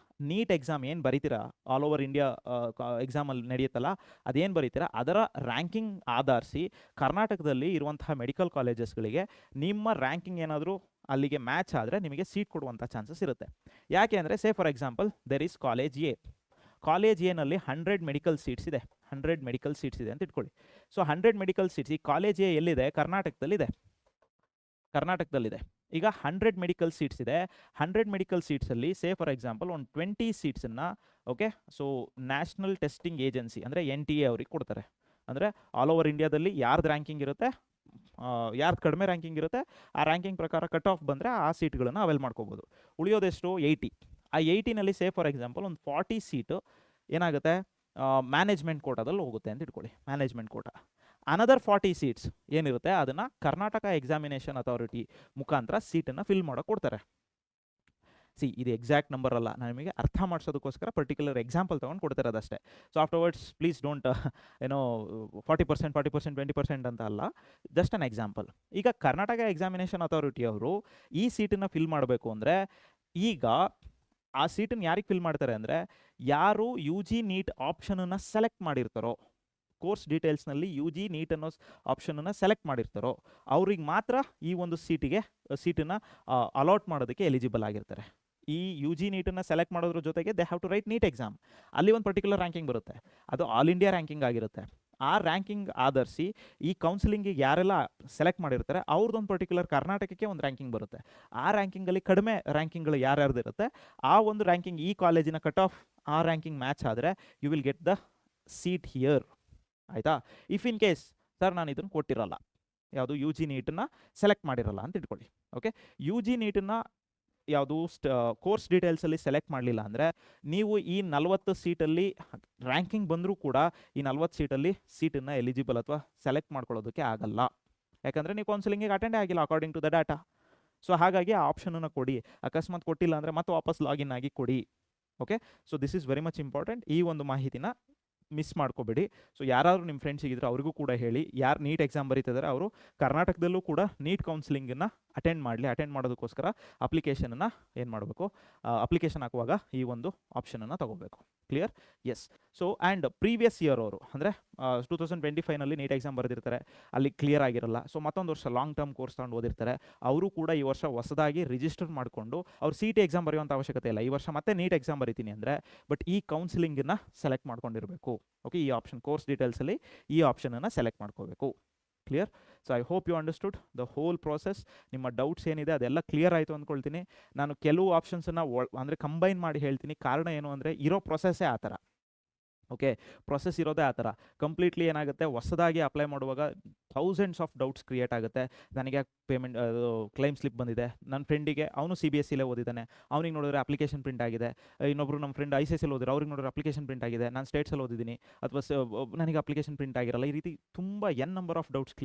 ನೀಟ್ ಎಕ್ಸಾಮ್ ಏನು ಬರೀತೀರಾ, ಆಲ್ ಓವರ್ ಇಂಡಿಯಾ ಎಕ್ಸಾಮಲ್ಲಿ ನಡೆಯುತ್ತಲ್ಲ, ಅದೇನು ಬರೀತೀರಾ ಅದರ ರ್ಯಾಂಕಿಂಗ್ ಆಧರಿಸಿ ಕರ್ನಾಟಕದಲ್ಲಿ ಇರುವಂತಹ ಮೆಡಿಕಲ್ ಕಾಲೇಜಸ್ಗಳಿಗೆ ನಿಮ್ಮ ರ್ಯಾಂಕಿಂಗ್ ಏನಾದರೂ ಅಲ್ಲಿಗೆ ಮ್ಯಾಚ್ ಆದರೆ ನಿಮಗೆ ಸೀಟ್ ಕೊಡುವಂಥ ಚಾನ್ಸಸ್ ಇರುತ್ತೆ. ಯಾಕೆ ಅಂದರೆ, say for example there is college A. College ಎನಲ್ಲಿ 100 ಮೆಡಿಕಲ್ ಸೀಟ್ಸ್ ಇದೆ, 100 ಮೆಡಿಕಲ್ ಸೀಟ್ಸ್ ಇದೆ ಅಂತ ಇಟ್ಕೊಳ್ಳಿ. ಸೊ 100 ಮೆಡಿಕಲ್ ಸೀಟ್ಸ್, ಈ ಕಾಲೇಜ್ ಎ ಎಲ್ಲಿದೆ? ಕರ್ನಾಟಕದಲ್ಲಿದೆ. ಈಗ 100 ಮೆಡಿಕಲ್ ಸೀಟ್ಸ್ ಇದೆ. 100 ಮೆಡಿಕಲ್ ಸೀಟ್ಸಲ್ಲಿ ಸೇ ಫಾರ್ ಎಕ್ಸಾಂಪಲ್ ಒಂದು 20 ಸೀಟ್ಸನ್ನು, okay, so national testing agency ಅಂದರೆ NTA ಅವ್ರಿಗೆ ಕೊಡ್ತಾರೆ. ಅಂದರೆ ಆಲ್ ಓವರ್ ಇಂಡಿಯಾದಲ್ಲಿ ಯಾರ್ದು ರ್ಯಾಂಕಿಂಗ್ ಇರುತ್ತೆ, ಯಾರ್ದು ಕಡಿಮೆ ರ್ಯಾಂಕಿಂಗ್ ಇರುತ್ತೆ, ಆ ರ್ಯಾಂಕಿಂಗ್ ಪ್ರಕಾರ ಕಟ್ ಆಫ್ ಬಂದರೆ ಆ ಸೀಟ್ಗಳನ್ನು ಅವೈಲ್ ಮಾಡ್ಕೋಬೋದು. ಉಳಿಯೋದೆಷ್ಟು? 80. ಆ 80ನಲ್ಲಿ ಸೇ ಫಾರ್ ಎಕ್ಸಾಂಪಲ್ ಒಂದು 40 ಸೀಟು ಏನಾಗುತ್ತೆ, ಮ್ಯಾನೇಜ್ಮೆಂಟ್ ಕೋಟಾದಲ್ಲಿ ಹೋಗುತ್ತೆ ಅಂತ ಇಟ್ಕೊಳ್ಳಿ, ಮ್ಯಾನೇಜ್ಮೆಂಟ್ ಕೋಟಾ. ಅನದರ್ 40 ಸೀಟ್ಸ್ ಏನಿರುತ್ತೆ ಅದನ್ನು ಕರ್ನಾಟಕ ಎಕ್ಸಾಮಿನೇಷನ್ ಅಥಾರಿಟಿ ಮುಖಾಂತರ ಸೀಟನ್ನು ಫಿಲ್ ಮಾಡೋಕೆ ಕೊಡ್ತಾರೆ. ಇದು ಎಕ್ಸಾಕ್ಟ್ ನಂಬರ್ ಅಲ್ಲ, ನಾನು ನಿಮಗೆ ಅರ್ಥ ಮಾಡಿಸೋದಕ್ಕೋಸ್ಕರ ಪರ್ಟಿಕ್ಯುಲರ್ ಎಕ್ಸಾಂಪಲ್ ತೊಗೊಂಡು ಕೊಡ್ತಾರೆ ಅದಷ್ಟೇ. ಸೊ ಆಫ್ಟರ್ವರ್ಡ್ಸ್ ಪ್ಲೀಸ್ ಡೋಂಟ್ 40%, 20% ಅಂತ ಅಲ್ಲ, ಜಸ್ಟ್ ಅನ್ ಎಕ್ಸಾಂಪಲ್. ಈಗ ಕರ್ನಾಟಕ ಎಕ್ಸಾಮಿನೇಷನ್ ಅಥಾರಿಟಿ ಅವರು ಈ ಸೀಟನ್ನು ಫಿಲ್ ಮಾಡಬೇಕು ಅಂದರೆ, ಈಗ ಆ ಸೀಟನ್ನು ಯಾರಿಗೆ ಫಿಲ್ ಮಾಡ್ತಾರೆ ಅಂದರೆ, ಯಾರು UG ನೀಟ್ ಆಪ್ಷನನ್ನು ಸೆಲೆಕ್ಟ್ ಮಾಡಿರ್ತಾರೋ, ಕೋರ್ಸ್ ಡೀಟೇಲ್ಸ್ನಲ್ಲಿ UG ನೀಟ್ ಅನ್ನೋ ಆಪ್ಷನನ್ನು ಸೆಲೆಕ್ಟ್ ಮಾಡಿರ್ತಾರೋ ಅವ್ರಿಗೆ ಮಾತ್ರ ಈ ಒಂದು ಸೀಟನ್ನು ಅಲಾಟ್ ಮಾಡೋದಕ್ಕೆ ಎಲಿಜಿಬಲ್ ಆಗಿರ್ತಾರೆ. ಈ UG ನೀಟನ್ನು ಸೆಲೆಕ್ಟ್ ಮಾಡೋದ್ರ ಜೊತೆಗೆ they have to write NEET exam. ಅಲ್ಲಿ ಒಂದು ಪರ್ಟಿಕ್ಯುಲರ್ ರ್ಯಾಂಕಿಂಗ್ ಬರುತ್ತೆ, ಅದು ಆಲ್ ಇಂಡಿಯಾ ರ್ಯಾಂಕಿಂಗ್ ಆಗಿರುತ್ತೆ. ಆ ರ್ಯಾಂಕಿಂಗ್ ಆಧರಿಸಿ ಈ ಕೌನ್ಸಿಲಿಂಗಿಗೆ ಯಾರೆಲ್ಲ ಸೆಲೆಕ್ಟ್ ಮಾಡಿರ್ತಾರೆ ಅವ್ರದ್ದೊಂದು ಪರ್ಟಿಕ್ಯುಲರ್ ಕರ್ನಾಟಕಕ್ಕೆ ಒಂದು ರ್ಯಾಂಕಿಂಗ್ ಬರುತ್ತೆ. ಆ ರ್ಯಾಂಕಿಂಗಲ್ಲಿ ಕಡಿಮೆ ರ್ಯಾಂಕಿಂಗ್ಗಳು ಯಾರ್ಯಾರ್ದು ಇರುತ್ತೆ, ಆ ಒಂದು ರ್ಯಾಂಕಿಂಗ್ ಈ ಕಾಲೇಜಿನ ಕಟ್ ಆಫ್ ಆ ರ್ಯಾಂಕಿಂಗ್ ಮ್ಯಾಚ್ ಆದರೆ you will get the seat here. ಆಯಿತಾ? ಇಫ್ ಇನ್ ಕೇಸ್ ಸರ್ ನಾನು ಇದನ್ನು ಕೊಟ್ಟಿರಲ್ಲ, ಯಾವುದು UG ನೀಟನ್ನು ಸೆಲೆಕ್ಟ್ ಮಾಡಿರಲ್ಲ ಅಂತ ಇಟ್ಕೊಳ್ಳಿ. ಓಕೆ, UG ನೀಟನ್ನು ಯಾವುದು ಕೋರ್ಸ್ ಡೀಟೇಲ್ಸಲ್ಲಿ ಸೆಲೆಕ್ಟ್ ಮಾಡಲಿಲ್ಲ ಅಂದರೆ ನೀವು ಈ 40 ಸೀಟಲ್ಲಿ ರ್ಯಾಂಕಿಂಗ್ ಬಂದರೂ ಕೂಡ ಈ 40 ಸೀಟಲ್ಲಿ ಸೀಟನ್ನು ಎಲಿಜಿಬಲ್ ಅಥವಾ ಸೆಲೆಕ್ಟ್ ಮಾಡ್ಕೊಳ್ಳೋದಕ್ಕೆ ಆಗಲ್ಲ. ಯಾಕಂದರೆ ನೀವು ಕೌನ್ಸಿಲಿಂಗಿಗೆ ಅಟೆಂಡೇ ಆಗಿಲ್ಲ according to the data. So ಹಾಗಾಗಿ ಆ ಆಪ್ಷನನ್ನು ಕೊಡಿ. ಅಕಸ್ಮಾತ್ ಕೊಟ್ಟಿಲ್ಲ ಅಂದರೆ ಮತ್ತೆ ವಾಪಸ್ ಲಾಗಿನ್ ಆಗಿ ಕೊಡಿ. Okay, so this is very much important. ಈ ಒಂದು ಮಾಹಿತಿನ ಮಿಸ್ ಮಾಡ್ಕೋಬೇಡಿ. ಸೊ ಯಾರಾದರೂ ನಿಮ್ಮ ಫ್ರೆಂಡ್ಸ್ ಇದ್ದರೆ ಅವ್ರಿಗೂ ಕೂಡ ಹೇಳಿ, ಯಾರು ನೀಟ್ ಎಕ್ಸಾಮ್ ಬರೀತಿದ್ದಾರೆ ಅವರು ಕರ್ನಾಟಕದಲ್ಲೂ ಕೂಡ ನೀಟ್ ಕೌನ್ಸಿಲಿಂಗನ್ನು ಅಟೆಂಡ್ ಮಾಡೋದಕ್ಕೋಸ್ಕರ ಅಪ್ಲಿಕೇಶನನ್ನು ಏನು ಮಾಡಬೇಕು, ಅಪ್ಲಿಕೇಶನ್ ಹಾಕುವಾಗ ಈ ಒಂದು ಆಪ್ಷನನ್ನು ತಗೋಬೇಕು. Clear? Yes. So and previous year ಅವರು ಅಂದರೆ 2025ನಲ್ಲಿ ನೀಟ್ ಎಕ್ಸಾಮ್ ಬರೆದಿರ್ತಾರೆ, ಅಲ್ಲಿ ಕ್ಲಿಯರ್ ಆಗಿರಲ್ಲ. ಸೊ ಮತ್ತೊಂದು ವರ್ಷ ಲಾಂಗ್ ಟರ್ಮ್ ಕೋರ್ಸ್ ತಗೊಂಡು ಓದಿರ್ತಾರೆ, ಅವರು ಕೂಡ ಈ ವರ್ಷ ಹೊಸದಾಗಿ ರಿಜಿಸ್ಟರ್ ಮಾಡಿಕೊಂಡು ಅವ್ರು CT ಎಕ್ಸಾಮ್ ಬರೆಯುವಂಥ ಅವಶ್ಯಕತೆ ಇಲ್ಲ. ಈ ವರ್ಷ ಮತ್ತೆ ನೀಟ್ ಎಕ್ಸಾಮ್ ಬರೀತೀನಿ ಅಂದರೆ ಬಟ್ ಈ ಕೌನ್ಸಿಲಿಂಗನ್ನು ಸೆಲೆಕ್ಟ್ ಮಾಡ್ಕೊಂಡಿರಬೇಕು. ಓಕೆ, ಈ ಆಪ್ಷನ್ ಕೋರ್ಸ್ ಡೀಟೇಲ್ಸಲ್ಲಿ ಈ ಆಪ್ಷನನ್ನು ಸೆಲೆಕ್ಟ್ ಮಾಡ್ಕೋಬೇಕು. Clear? So I hope you understood the whole process. ನಿಮ್ಮ ಡೌಟ್ಸ್ ಏನಿದೆ ಅದೆಲ್ಲ ಕ್ಲಿಯರ್ ಆಯಿತು ಅಂದ್ಕೊಳ್ತೀನಿ. ನಾನು ಕೆಲವು ಆಪ್ಷನ್ಸನ್ನು ಅಂದರೆ ಕಂಬೈನ್ ಮಾಡಿ ಹೇಳ್ತೀನಿ. ಕಾರಣ ಏನು ಅಂದರೆ ಇರೋ ಪ್ರೊಸೆಸ್ಸೇ ಆ ಥರ. ಓಕೆ, ಪ್ರೊಸೆಸ್ ಇರೋದೇ ಆ ಥರ. ಕಂಪ್ಲೀಟ್ಲಿ ಏನಾಗುತ್ತೆ, ಹೊಸದಾಗಿ ಅಪ್ಲೈ ಮಾಡುವಾಗ ಥೌಸಂಡ್ಸ್ ಆಫ್ ಡೌಟ್ಸ್ ಕ್ರಿಯೇಟ್ ಆಗುತ್ತೆ. ನನಗೆ ಪೇಮೆಂಟ್ ಕ್ಲೈಮ್ ಸ್ಲಿಪ್ ಬಂದಿದೆ, ನನ್ನ ಫ್ರೆಂಡಿಗೆ ಅವನು CBSEಲೇ ಓದಿದ್ದಾನೆ, ಅವ್ನಿಗೆ ನೋಡಿದ್ರೆ ಅಪ್ಲಿಕೇಶನ್ ಪ್ರಿಂಟ್ ಆಗಿದೆ. ಇನ್ನೊಬ್ಬರು ನಮ್ಮ ಫ್ರೆಂಡ್ ICSL ಓದಿದ್ರು, ಅವ್ರಿಗೆ ನೋಡಿದ್ರೆ ಅಪ್ಲಿಕೇಶನ್ ಪ್ರಿಂಟ್ ಆಗಿದೆ. ನಾನು ಸ್ಟೇಟ್ಸಲ್ಲಿ ಓದಿದ್ದೀನಿ, ಅಥವಾ ನನಗೆ ಅಪ್ಲಿಕೇಶನ್ ಪ್ರಿಂಟ್ ಆಗಿರಲ್ಲ. ಈ ರೀತಿ ತುಂಬ ನಂಬರ್ ಆಫ್ ಡೌಟ್ಸ್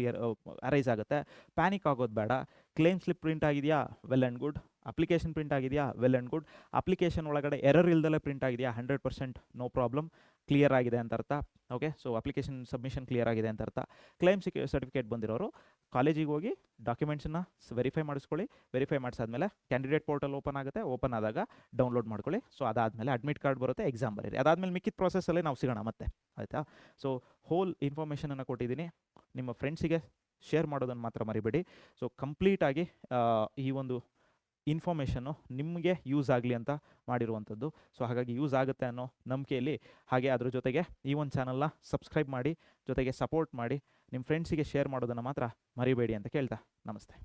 ಅರೈಸ್ ಆಗುತ್ತೆ. ಪ್ಯಾನಿಕ್ ಆಗೋದು ಬೇಡ. ಕ್ಲೈಮ್ ಸ್ಲಿಪ್ ಪ್ರಿಂಟ್ ಆಗಿದೆಯಾ? Well and good. Application print ಆಗಿದೆಯಾ? Well and good. ಅಪ್ಲಿಕೇಶನ್ ಒಳಗಡೆ ಎರರ್ ಇಲ್ದಲೇ ಪ್ರಿಂಟ್ ಆಗಿದೆಯಾ? 100% ನೋ ಪ್ರಾಬ್ಲಮ್, ಕ್ಲಿಯರ್ ಆಗಿದೆ ಅಂತ ಅರ್ಥ. Okay, so application submission clear ಆಗಿದೆ ಅಂತ ಅರ್ಥ. ಕ್ಲೈಮ್ ಸರ್ಟಿಫಿಕೇಟ್ ಬಂದಿರೋರು ಕಾಲೇಜಿಗೆ ಹೋಗಿ ಡಾಕ್ಯುಮೆಂಟ್ಸನ್ನು ವೆರಿಫೈ ಮಾಡಿಸ್ಕೊಳ್ಳಿ. ವೆರಿಫೈ ಮಾಡಿಸಾದ್ಮೇಲೆ ಕ್ಯಾಂಡಿಡೇಟ್ ಪೋರ್ಟಲ್ ಓಪನ್ ಆಗುತ್ತೆ. ಓಪನ್ ಆದಾಗ ಡೌನ್ಲೋಡ್ ಮಾಡ್ಕೊಳ್ಳಿ. ಸೊ ಅದಾದಮೇಲೆ ಅಡ್ಮಿಟ್ ಕಾರ್ಡ್ ಬರುತ್ತೆ, ಎಕ್ಸಾಮ್ ಬರೀರಿ. ಅದಾದಮೇಲೆ ಮಿಕ್ಕಿದ ಪ್ರೊಸೆಸ್ಸಲ್ಲಿ ನಾವು ಸಿಗೋಣ ಮತ್ತೆ. ಆಯಿತಾ? ಸೊ ಹೋಲ್ ಇನ್ಫಾರ್ಮೇಷನನ್ನು ಕೊಟ್ಟಿದ್ದೀನಿ. ನಿಮ್ಮ ಫ್ರೆಂಡ್ಸಿಗೆ ಶೇರ್ ಮಾಡೋದನ್ನು ಮಾತ್ರ ಮರಿಬೇಡಿ. ಸೊ ಕಂಪ್ಲೀಟಾಗಿ ಈ ಒಂದು ಇನ್ಫಾರ್ಮೇಷನ್ನು ನಿಮಗೆ ಯೂಸ್ ಆಗಲಿ ಅಂತ ಮಾಡಿರುವಂಥದ್ದು. ಸೊ ಹಾಗಾಗಿ ಯೂಸ್ ಆಗುತ್ತೆ ಅನ್ನೋ ನಂಬಿಕೆಯಲ್ಲಿ, ಹಾಗೆ ಅದ್ರ ಜೊತೆಗೆ ಈ ಒಂದು ಚಾನಲ್ನ ಸಬ್ಸ್ಕ್ರೈಬ್ ಮಾಡಿ, ಜೊತೆಗೆ ಸಪೋರ್ಟ್ ಮಾಡಿ, ನಿಮ್ಮ ಫ್ರೆಂಡ್ಸಿಗೆ ಶೇರ್ ಮಾಡೋದನ್ನು ಮಾತ್ರ ಮರಿಬೇಡಿ ಅಂತ ಕೇಳ್ತಾ ನಮಸ್ತೆ.